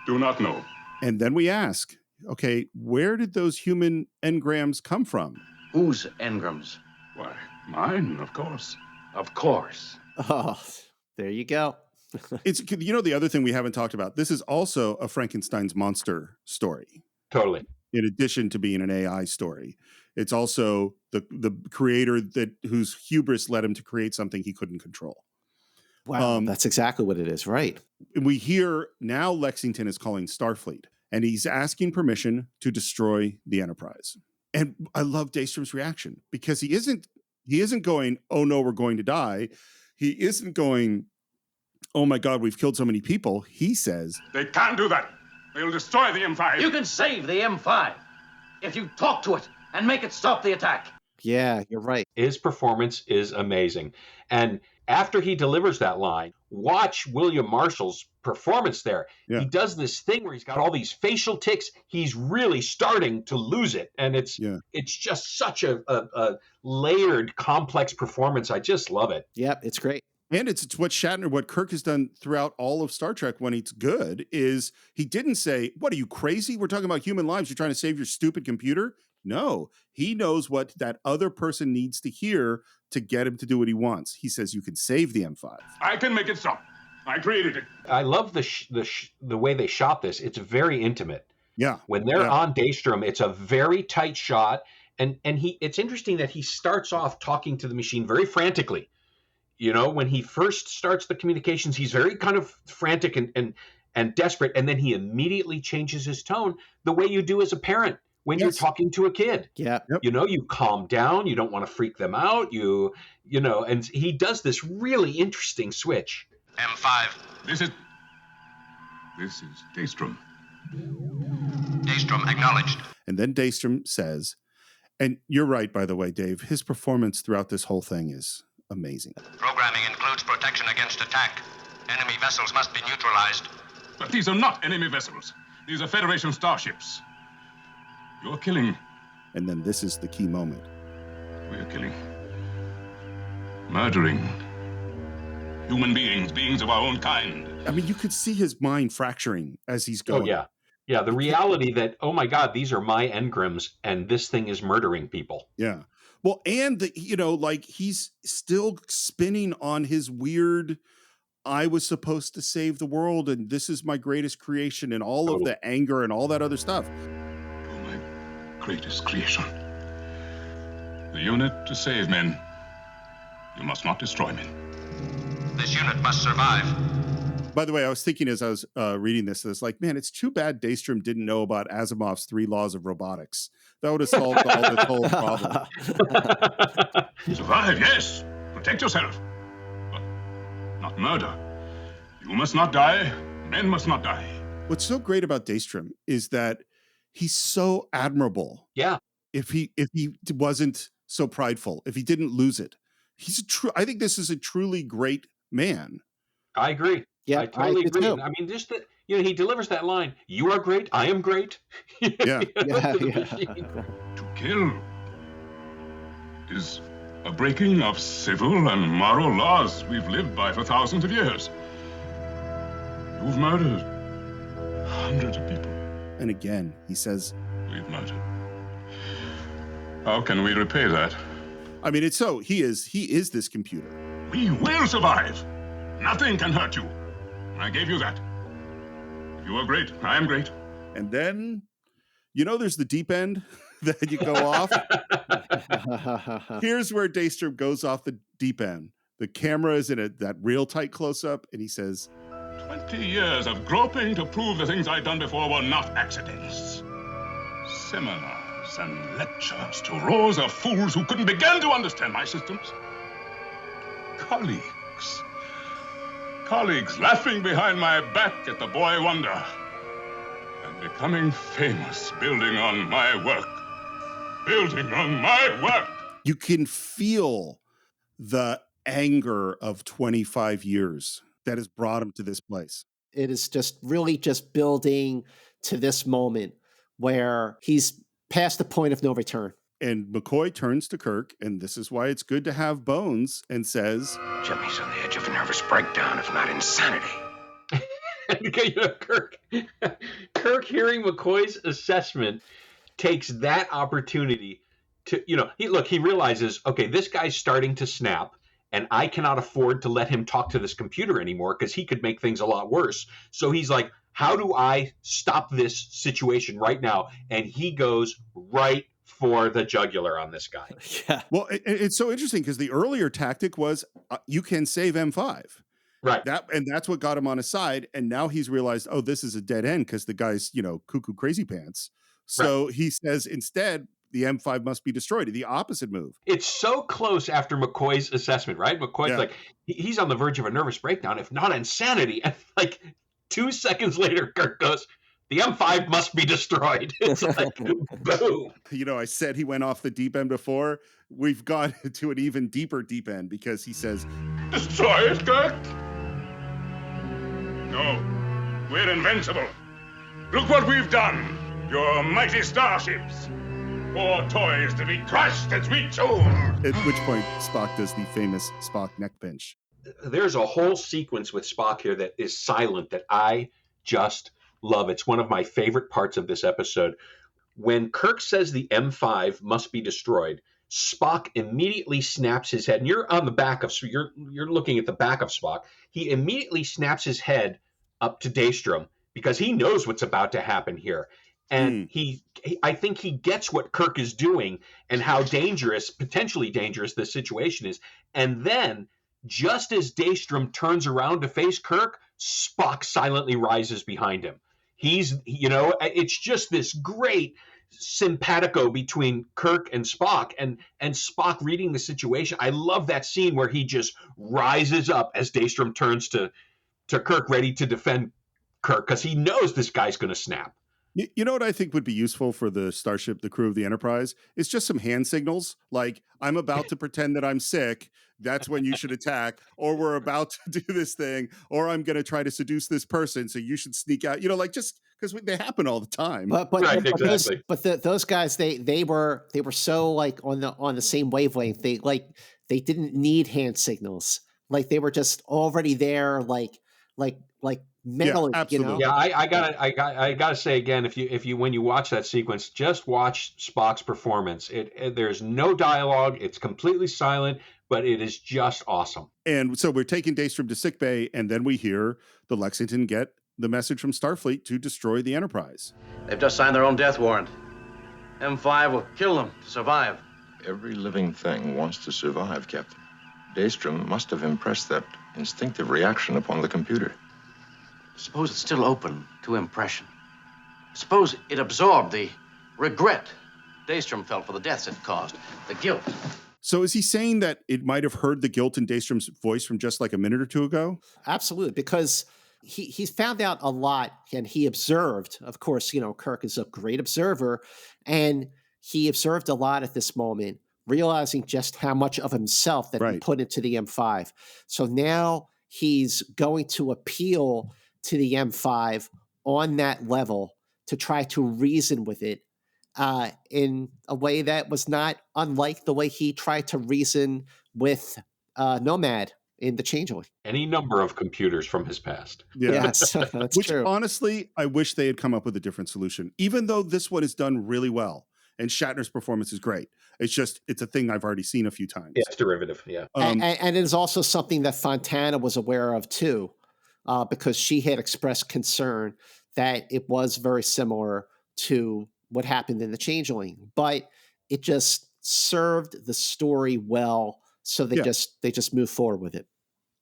do not know. And then we ask, okay, where did those human engrams come from? Whose engrams? Why, mine, of course. Of course. Oh, there you go. It's, the other thing we haven't talked about, this is also a Frankenstein's monster story. Totally. In addition to being an AI story, it's also the creator whose hubris led him to create something he couldn't control. Wow, that's exactly what it is, right? We hear now Lexington is calling Starfleet, and he's asking permission to destroy the Enterprise. And I love Daystrom's reaction, because he isn't going, oh no, we're going to die. He isn't going, oh my God, we've killed so many people. He says, they can't do that. They'll destroy the M5. You can save the M5 if you talk to it and make it stop the attack. Yeah, you're right. His performance is amazing. And after he delivers that line, watch William Marshall's performance there. Yeah. He does this thing where he's got all these facial tics. He's really starting to lose it. And it's just such a layered, complex performance. I just love it. Yep, it's great. And it's what Kirk has done throughout all of Star Trek when it's good, is he didn't say, what are you, crazy? We're talking about human lives. You're trying to save your stupid computer? No, he knows what that other person needs to hear to get him to do what he wants. He says, you can save the M5. I can make it stop. I created it. I love the way they shot this. It's very intimate. Yeah. When they're on Daystrom, it's a very tight shot. And it's interesting that he starts off talking to the machine very frantically. When he first starts the communications, he's very kind of frantic and desperate. And then he immediately changes his tone the way you do as a parent when you're talking to a kid. Yeah. Yep. You calm down. You don't want to freak them out. And he does this really interesting switch. M5. This is Daystrom. Daystrom acknowledged. And then Daystrom says, and you're right, by the way, Dave, his performance throughout this whole thing is amazing. Programming includes protection against attack. Enemy vessels must be neutralized. But these are not enemy vessels. These are Federation starships. You're killing. And then this is the key moment. We're killing. Murdering. Human beings of our own kind. You could see his mind fracturing as he's going. Oh, yeah. Yeah, the reality that, oh my God, these are my engrams, and this thing is murdering people. Yeah. Well, and he's still spinning on his weird, I was supposed to save the world, and this is my greatest creation, and all of the anger and all that other stuff. You're my greatest creation. The unit to save men. You must not destroy me. This unit must survive. By the way, I was thinking as I was reading this, it's like, man, it's too bad Daystrom didn't know about Asimov's 3 laws of robotics. That would have solved all this whole problem. Survive, yes. Protect yourself. But not murder. You must not die. Men must not die. What's so great about Daystrom is that he's so admirable. Yeah. If he wasn't so prideful, if he didn't lose it, I think this is a truly great man. I agree. Yeah, I totally agree. Too. Just that, he delivers that line, you are great, I am great. Yeah. To kill is a breaking of civil and moral laws we've lived by for thousands of years. You've murdered hundreds of people. And again, he says, we've murdered. How can we repay that? He is this computer. We will survive. Nothing can hurt you. I gave you that. If you are great, I am great. And then, there's the deep end that you go off. Here's where Daystrom goes off the deep end. The camera is in that real tight close-up, and he says, 20 years of groping to prove the things I'd done before were not accidents. Seminars and lectures to rows of fools who couldn't begin to understand my systems. Colleagues laughing behind my back at the boy wonder. And becoming famous building on my work. You can feel the anger of 25 years that has brought him to this place. It is just really just building to this moment where he's past the point of no return. And McCoy turns to Kirk, and this is why it's good to have Bones, and says, Jimmy's on the edge of a nervous breakdown, if not insanity. Kirk hearing McCoy's assessment takes that opportunity to, he realizes, okay, this guy's starting to snap, and I cannot afford to let him talk to this computer anymore because he could make things a lot worse. So he's like, how do I stop this situation right now? And he goes right for the jugular on this guy. Yeah. Well, it's so interesting because the earlier tactic was you can save M5. Right. That's what got him on his side. And now he's realized, oh, this is a dead end because the guy's, cuckoo crazy pants. So he says instead, the M5 must be destroyed. The opposite move. It's so close after McCoy's assessment, right? McCoy's like, he's on the verge of a nervous breakdown, if not insanity. And like 2 seconds later, Kirk goes, the M5 must be destroyed. It's like, boom. I said he went off the deep end before. We've gone to an even deeper deep end because he says, Destroy it, Kirk? No, we're invincible. Look what we've done. Your mighty starships. 4 toys to be crushed as we choose. At which point, Spock does the famous Spock neck pinch. There's a whole sequence with Spock here that is silent that I just love. It's one of my favorite parts of this episode. When Kirk says the M5 must be destroyed, Spock immediately snaps his head. And you're on the back of, you're looking at the back of Spock. He immediately snaps his head up to Daystrom because he knows what's about to happen here. And I think he gets what Kirk is doing and how potentially dangerous this situation is. And then, just as Daystrom turns around to face Kirk, Spock silently rises behind him. It's just this great simpatico between Kirk and Spock, and Spock reading the situation. I love that scene where he just rises up as Daystrom turns to Kirk, ready to defend Kirk, because he knows this guy's going to snap. You know what I think would be useful for the Starship, the crew of the Enterprise? It's just some hand signals, like, I'm about to pretend that I'm sick. That's when you should attack. Or we're about to do this thing. Or I'm going to try to seduce this person, so you should sneak out. just because they happen all the time. But right, exactly. Those guys, they were so like on the same wavelength. They didn't need hand signals. Like they were just already there. Like mentally, absolutely. Yeah, I gotta say again, if you when you watch that sequence, just watch Spock's performance. There's no dialogue. It's completely silent, but it is just awesome. And so we're taking Daystrom to sickbay, and then we hear the Lexington get the message from Starfleet to destroy the Enterprise. They've just signed their own death warrant. M5 will kill them to survive. Every living thing wants to survive, Captain. Daystrom must have impressed that instinctive reaction upon the computer. Suppose it's still open to impression. Suppose it absorbed the regret Daystrom felt for the deaths it caused, the guilt. So is he saying that it might have heard the guilt in Daystrom's voice from just like a minute or two ago? Absolutely, because he's found out a lot, and he observed, of course, Kirk is a great observer, and he observed a lot at this moment, realizing just how much of himself that he put into the M5. So now he's going to appeal to the M5 on that level to try to reason with it in a way that was not unlike the way he tried to reason with Nomad in the Changeling. Any number of computers from his past. Yeah. Yes, that's Which, true. honestly, I wish they had come up with a different solution, even though this one is done really well. And Shatner's performance is great. It's a thing I've already seen a few times. Yeah, it's derivative, yeah. And it is also something that Fontana was aware of, too, because she had expressed concern that it was very similar to what happened in the Changeling. But it just served the story well, so they just moved forward with it.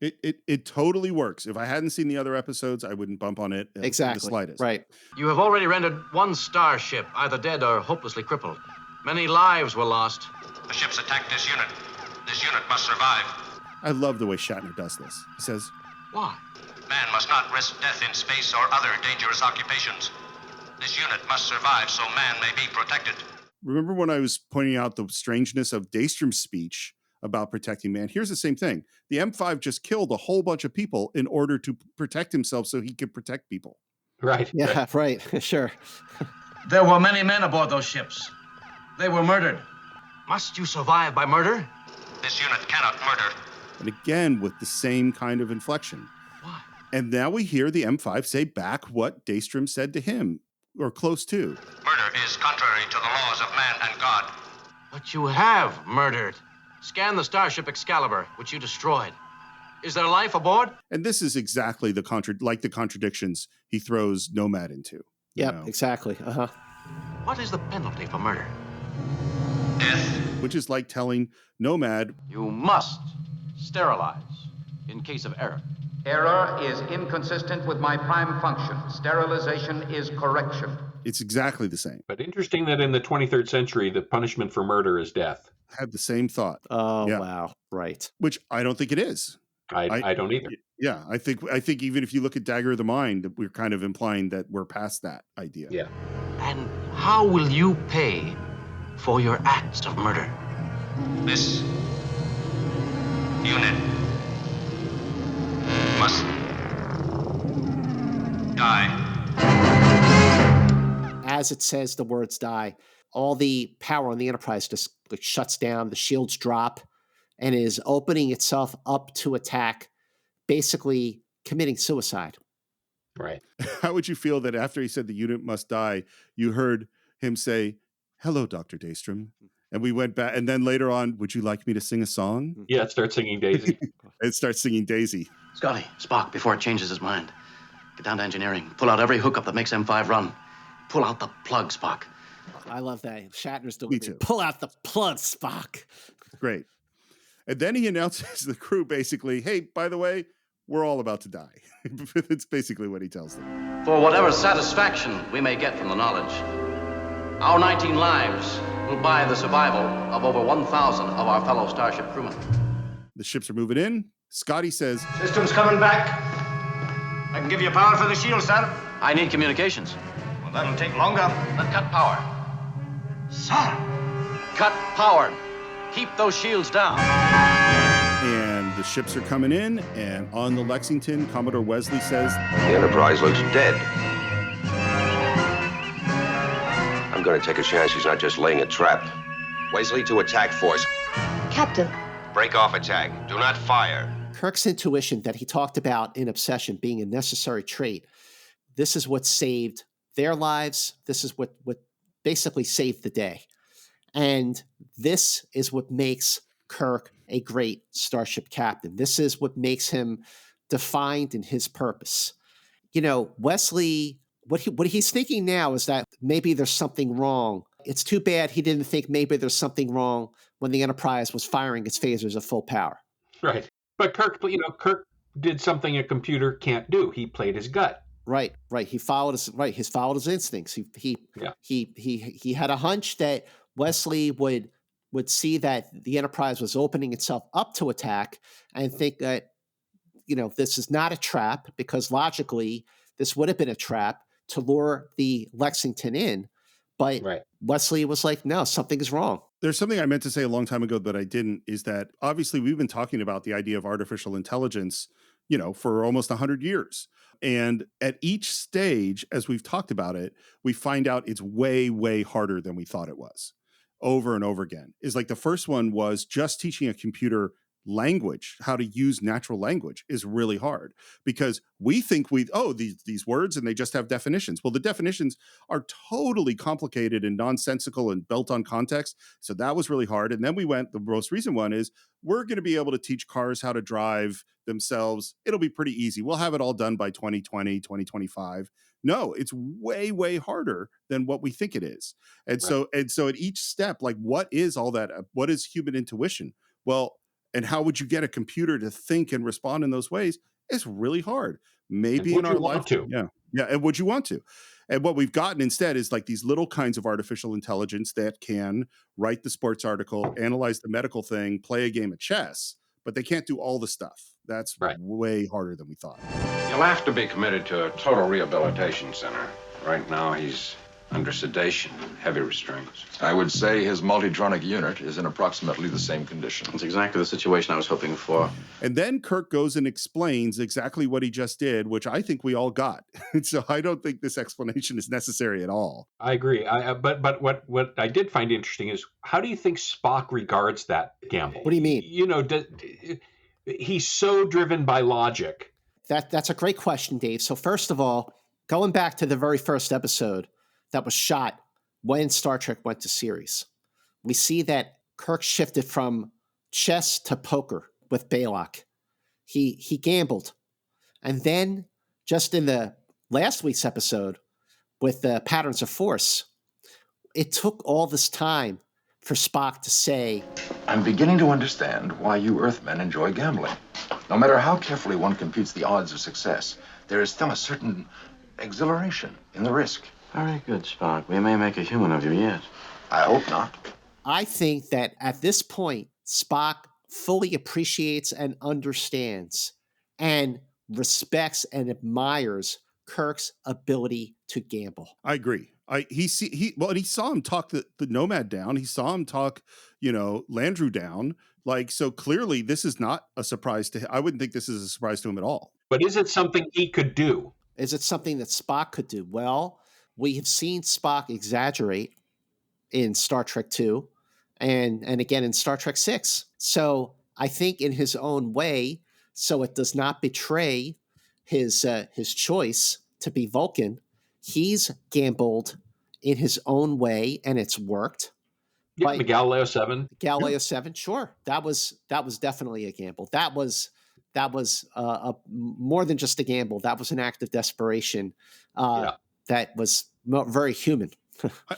It totally works. If I hadn't seen the other episodes, I wouldn't bump on it the slightest. Right. You have already rendered one starship either dead or hopelessly crippled. Many lives were lost. The ships attacked this unit. This unit must survive. I love the way Shatner does this. He says, Why? Man must not risk death in space or other dangerous occupations. This unit must survive so man may be protected. Remember when I was pointing out the strangeness of Daystrom's speech about protecting man? Here's the same thing. The M5 just killed a whole bunch of people in order to protect himself so he could protect people. Right. Yeah, right. Sure. There were many men aboard those ships. They were murdered. Must you survive by murder? This unit cannot murder. And again, with the same kind of inflection. Why? And now we hear the M5 say back what Daystrom said to him, or close to. Murder is contrary to the laws of man and God. But you have murdered. Scan the starship Excalibur, which you destroyed. Is there life aboard? And this is exactly the contradictions he throws Nomad into. Yep, exactly. Uh-huh. What is the penalty for murder? Death. Which is like telling Nomad, you must sterilize in case of error. Error is inconsistent with my prime function. Sterilization is correction. It's exactly the same. But interesting that in the 23rd century, the punishment for murder is death. Had the same thought. Oh, yeah. Wow. Right. Which I don't think it is. I don't either. Yeah, I think even if you look at Dagger of the Mind, we're kind of implying that we're past that idea. Yeah. And how will you pay for your acts of murder? This unit must die. As it says the words die, all the power on the Enterprise just like shuts down, the shields drop, and is opening itself up to attack, basically committing suicide. Right. How would you feel that after he said the unit must die, you heard him say, "Hello, Dr. Daystrom," and we went back, and then later on, "Would you like me to sing a song?" Yeah, start singing Daisy. And start singing Daisy. Scotty, Spock, before it changes his mind, get down to engineering. Pull out every hookup that makes M5 run. Pull out the plug, Spock. I love that. Shatner's doing Me too. Pull out the plug, Spock. Great. And then he announces to the crew basically, "Hey, by the way, we're all about to die." It's basically what he tells them. For whatever satisfaction we may get from the knowledge, our 19 lives will buy the survival of over 1,000 of our fellow starship crewmen. The ships are moving in. Scotty says, "Systems coming back. I can give you power for the shield, sir." I need communications. Well, that'll take longer. Then cut power. Sir! Cut power. Keep those shields down. And the ships are coming in, and on the Lexington, Commodore Wesley says, "The Enterprise looks dead. I'm going to take a chance he's not just laying a trap. Wesley to attack force. Captain. Break off attack. Do not fire." Kirk's intuition that he talked about in Obsession being a necessary trait, this is what saved their lives. This is what basically saved the day. And this is what makes Kirk a great starship captain. This is what makes him defined in his purpose. You know, Wesley, what he's thinking now is that maybe there's something wrong. It's too bad he didn't think maybe there's something wrong when the Enterprise was firing its phasers at full power. Right. But Kirk did something a computer can't do. He played his gut. Right. He followed his instincts. He had a hunch that Wesley would see that the Enterprise was opening itself up to attack and think that, this is not a trap, because logically this would have been a trap to lure the Lexington in. But Wesley was like, no, something is wrong. There's something I meant to say a long time ago, but I didn't, is that obviously we've been talking about the idea of artificial intelligence, for almost 100 years. And at each stage, as we've talked about it, we find out it's way, way harder than we thought it was, over and over again. Is like the first one was just teaching a computer language, how to use natural language, is really hard, because we think these words and they just have definitions. Well, the definitions are totally complicated and nonsensical and built on context. So that was really hard. And then the most recent one is, we're going to be able to teach cars how to drive themselves. It'll be pretty easy. We'll have it all done by 2020, 2025. No, it's way, way harder than what we think it is. And so at each step, like, what is all that? What is human intuition? Well, and how would you get a computer to think and respond in those ways? It's really hard. Maybe in our life. Yeah. And would you want to? And what we've gotten instead is like these little kinds of artificial intelligence that can write the sports article, analyze the medical thing, play a game of chess, but they can't do all the stuff. That's way harder than we thought. You'll have to be committed to a total rehabilitation center. Right now, he's Under sedation, heavy restraints. I would say his multitronic unit is in approximately the same condition. That's exactly the situation I was hoping for. And then Kirk goes and explains exactly what he just did, which I think we all got. So I don't think this explanation is necessary at all. I agree. But what I did find interesting is, how do you think Spock regards that gamble? What do you mean? You know, he's so driven by logic. That's a great question, Dave. So first of all, going back to the very first episode that was shot when Star Trek went to series, we see that Kirk shifted from chess to poker with Baylock. He gambled. And then just in the last week's episode with the Patterns of Force, it took all this time for Spock to say, I'm beginning to understand why you Earthmen enjoy gambling. No matter how carefully one computes the odds of success, there is still a certain exhilaration in the risk. Very good, Spock. We may make a human of you yet. I hope not. I think that at this point, Spock fully appreciates and understands and respects and admires Kirk's ability to gamble. I agree. And he saw him talk the Nomad down. He saw him talk, Landru down. Like, so clearly this is not a surprise to him. I wouldn't think this is a surprise to him at all. But is it something he could do? Is it something that Spock could do? Well, we have seen Spock exaggerate in Star Trek II and again in Star Trek VI. So I think in his own way, so it does not betray his choice to be Vulcan, he's gambled in his own way and it's worked. Yeah, the Galileo 7. Galileo 7, sure. That was definitely a gamble. That was more than just a gamble. That was an act of desperation. That was very human.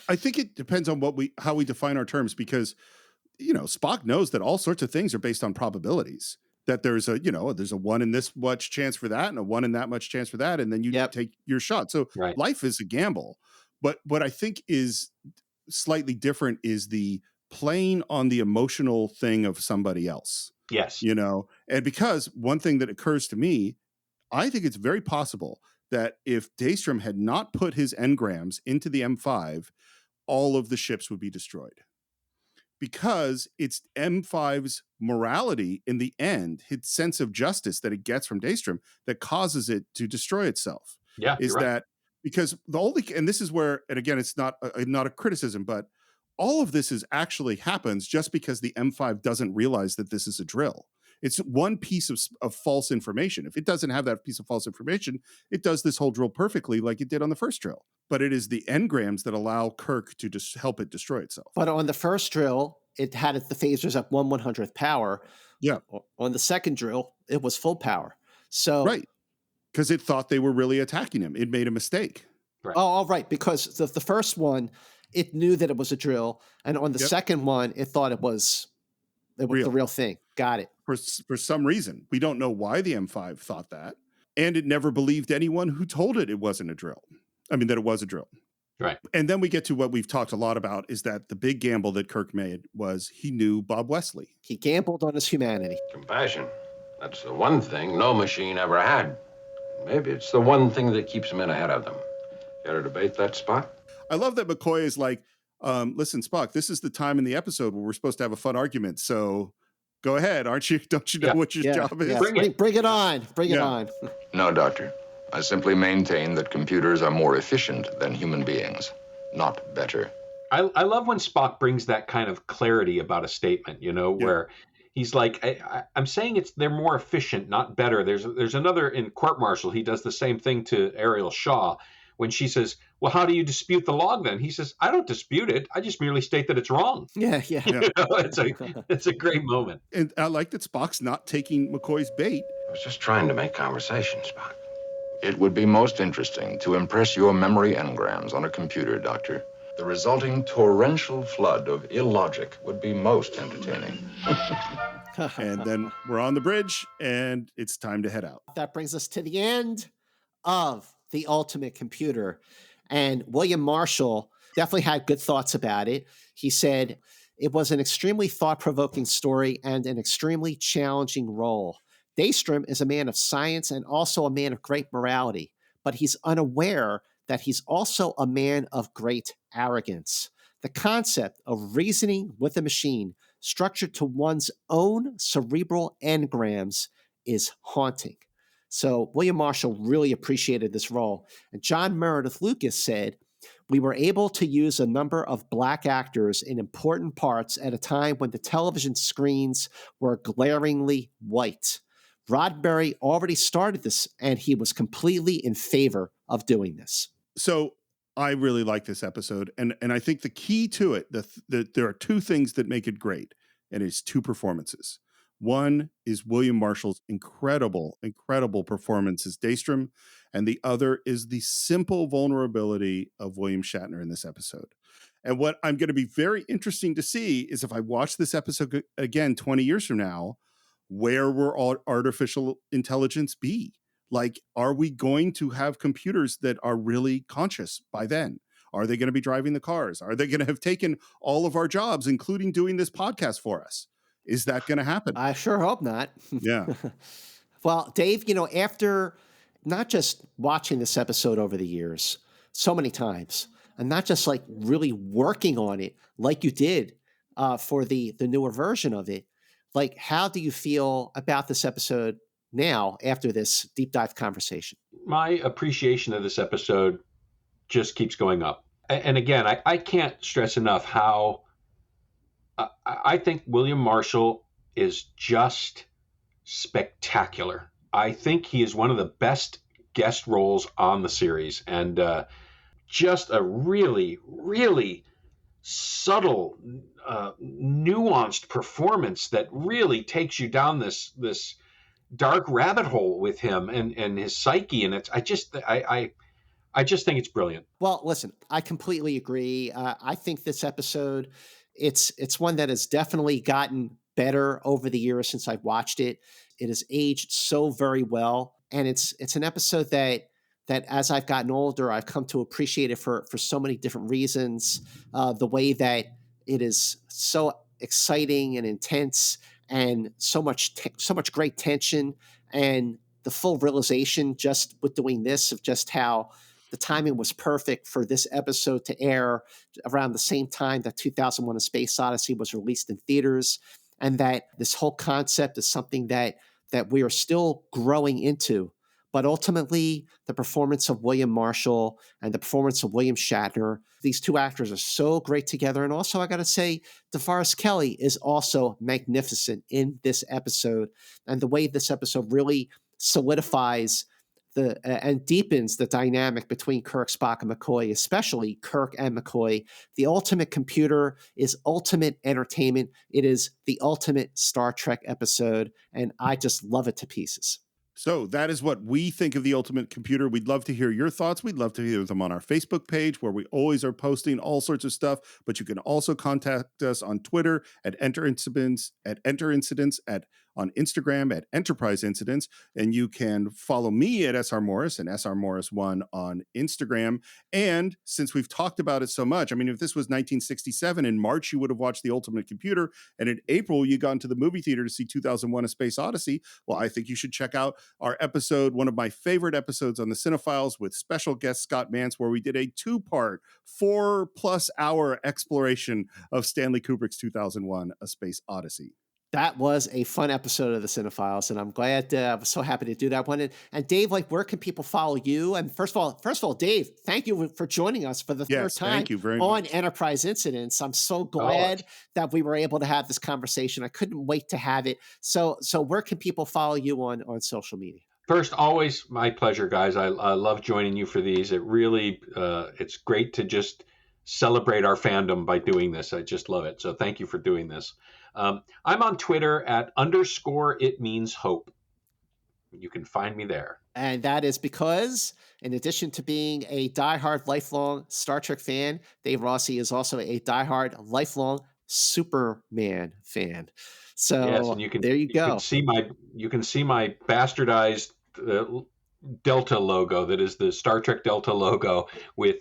I think it depends on how we define our terms, because Spock knows that all sorts of things are based on probabilities. That there's a one in this much chance for that and a one in that much chance for that, and then you take your shot. So life is a gamble. But what I think is slightly different is the playing on the emotional thing of somebody else. Yes. And because one thing that occurs to me, I think it's very possible that if Daystrom had not put his engrams into the M5, all of the ships would be destroyed. Because it's M5's morality in the end, his sense of justice that it gets from Daystrom, that causes it to destroy itself. Yeah, is you're right. that because and this is where, and again, it's not a criticism, but all of this actually happens just because the M5 doesn't realize that this is a drill. It's one piece of false information. If it doesn't have that piece of false information, it does this whole drill perfectly like it did on the first drill. But it is the engrams that allow Kirk to just help it destroy itself. But on the first drill, it had the phasers at 1/100th power. Yeah. On the second drill, it was full power. So right. Because it thought they were really attacking him. It made a mistake. Right. Oh, right. Because the first one, it knew that it was a drill. And on the second one, it thought it was the real thing. Got it. For some reason. We don't know why the M5 thought that. And it never believed anyone who told it wasn't a drill. I mean, that it was a drill. Right. And then we get to what we've talked a lot about, is that the big gamble that Kirk made was he knew Bob Wesley. He gambled on his humanity. Compassion. That's the one thing no machine ever had. Maybe it's the one thing that keeps men ahead of them. Care to debate that, Spock? I love that McCoy is like, listen, Spock, this is the time in the episode where we're supposed to have a fun argument. So go ahead, aren't you? Don't you know what your job is? Bring it on. Bring it on. No, Doctor. I simply maintain that computers are more efficient than human beings, not better. I love when Spock brings that kind of clarity about a statement, where he's like, I'm saying they're more efficient, not better. There's another in Court Martial. He does the same thing to Ariel Shaw when she says, well, how do you dispute the log then? He says, I don't dispute it. I just merely state that it's wrong. Yeah. It's a great moment. And I like that Spock's not taking McCoy's bait. I was just trying to make conversation, Spock. It would be most interesting to impress your memory engrams on a computer, Doctor. The resulting torrential flood of illogic would be most entertaining. And then we're on the bridge, and it's time to head out. That brings us to the end of The Ultimate Computer. And William Marshall definitely had good thoughts about it. He said, it was an extremely thought-provoking story and an extremely challenging role. Daystrom is a man of science and also a man of great morality, but he's unaware that he's also a man of great arrogance. The concept of reasoning with a machine structured to one's own cerebral engrams is haunting. So William Marshall really appreciated this role. And John Meredith Lucas said, "We were able to use a number of black actors in important parts at a time when the television screens were glaringly white." Roddenberry already started this, and he was completely in favor of doing this. So I really like this episode, and I think the key to it, there are two things that make it great, and it's two performances. One is William Marshall's incredible performance as Daystrom, and the other is the simple vulnerability of William Shatner in this episode. And what I'm going to be very interesting to see is if I watch this episode again 20 years from now, where will artificial intelligence be? Like, are we going to have computers that are really conscious by then? Are they going to be driving the cars? Are they going to have taken all of our jobs, including doing this podcast for us? Is that going to happen? I sure hope not. Yeah. Well, Dave, after not just watching this episode over the years so many times, and not just like really working on it like you did for the newer version of it, like, how do you feel about this episode now after this deep dive conversation? My appreciation of this episode just keeps going up. And again, I can't stress enough how I think William Marshall is just spectacular. I think he is one of the best guest roles on the series, and just a really, really subtle, nuanced performance that really takes you down this dark rabbit hole with him and his psyche. And I just think it's brilliant. Well, listen, I completely agree. I think this episode, it's one that has definitely gotten better over the years since I've watched it. It has aged so very well, and it's an episode that as I've gotten older, I've come to appreciate it for so many different reasons. The way that it is so exciting and intense, and so much great tension, and the full realization just with doing this of just how the timing was perfect for this episode to air around the same time that 2001: A Space Odyssey was released in theaters, and that this whole concept is something that we are still growing into. But ultimately, the performance of William Marshall and the performance of William Shatner, these two actors are so great together. And also, I got to say, DeForest Kelley is also magnificent in this episode. And the way this episode really solidifies and deepens the dynamic between Kirk, Spock, and McCoy, especially Kirk and McCoy. The ultimate computer is ultimate entertainment. It is the ultimate Star Trek episode, and I just love it to pieces. So that is what we think of the ultimate computer. We'd love to hear your thoughts. We'd love to hear them on our Facebook page, where we always are posting all sorts of stuff. But you can also contact us on Twitter at @EnterIncidents, on Instagram at Enterprise Incidents, and you can follow me at SR Morris and SR Morris1 on Instagram. And since we've talked about it so much, I mean, if this was 1967, in March you would have watched The Ultimate Computer, and in April you got into the movie theater to see 2001: A Space Odyssey, well, I think you should check out our episode, one of my favorite episodes on the Cinephiles, with special guest Scott Mantz, where we did a 2-part, 4+ hour exploration of Stanley Kubrick's 2001: A Space Odyssey. That was a fun episode of the Cinephiles, and I'm glad. I was so happy to do that one. And Dave, like, where can people follow you? And first of all, Dave, thank you for joining us for the third time thank you very on much. Enterprise Incidents. I'm so glad that we were able to have this conversation. I couldn't wait to have it. So where can people follow you on social media? First, always my pleasure, guys. I love joining you for these. It really, it's great to just celebrate our fandom by doing this. I just love it. So thank you for doing this. I'm on Twitter at _itmeanshope. You can find me there. And that is because, in addition to being a diehard, lifelong Star Trek fan, Dave Rossi is also a diehard, lifelong Superman fan. So yes, and there you go. You can see my bastardized Delta logo. That is the Star Trek Delta logo, with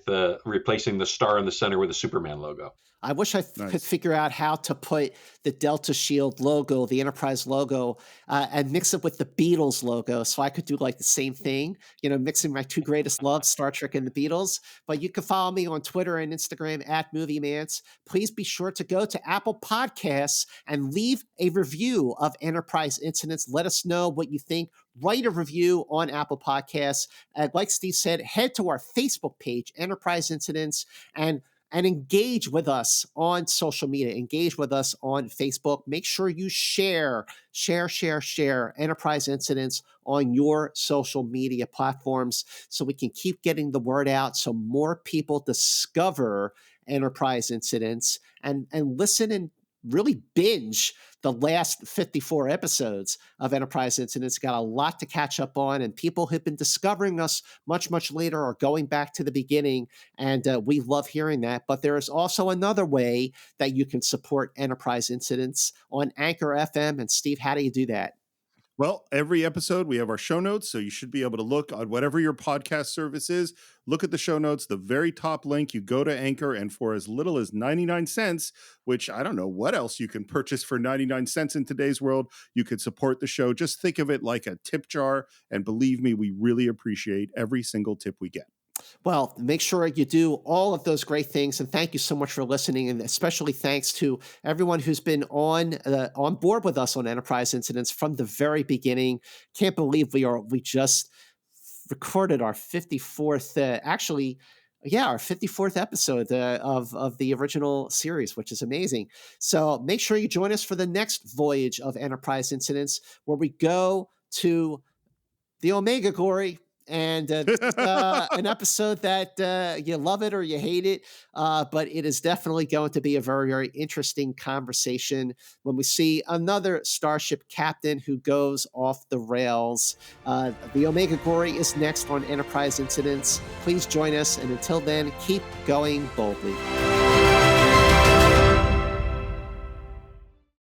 replacing the star in the center with a Superman logo. I wish I could figure out how to put the Delta Shield logo, the Enterprise logo, and mix it with the Beatles logo, so I could do like the same thing, mixing my two greatest loves, Star Trek and the Beatles. But you can follow me on Twitter and Instagram at MovieMance. Please be sure to go to Apple Podcasts and leave a review of Enterprise Incidents. Let us know what you think. Write a review on Apple Podcasts. Like Steve said, head to our Facebook page, Enterprise Incidents, and engage with us on social media. Engage with us on Facebook. Make sure you share Enterprise Incidents on your social media platforms so we can keep getting the word out so more people discover Enterprise Incidents and listen and really binge the last 54 episodes of Enterprise Incidents. Got a lot to catch up on, and people who've been discovering us much, much later are going back to the beginning, and we love hearing that. But there is also another way that you can support Enterprise Incidents on Anchor FM. And Steve, how do you do that? Well, every episode we have our show notes, so you should be able to look on whatever your podcast service is. Look at the show notes, the very top link. You go to Anchor, and for as little as 99 cents, which I don't know what else you can purchase for 99 cents in today's world, you could support the show. Just think of it like a tip jar, and believe me, we really appreciate every single tip we get. Well, make sure you do all of those great things. And thank you so much for listening. And especially thanks to everyone who's been on board with us on Enterprise Incidents from the very beginning. Can't believe we just recorded our 54th, our 54th episode of the original series, which is amazing. So make sure you join us for the next voyage of Enterprise Incidents, where we go to the Omega Glory. And this is an episode that you love it or you hate it, but it is definitely going to be a very, very interesting conversation when we see another starship captain who goes off the rails. The Omega Glory is next on Enterprise Incidents. Please join us, and until then, keep going boldly.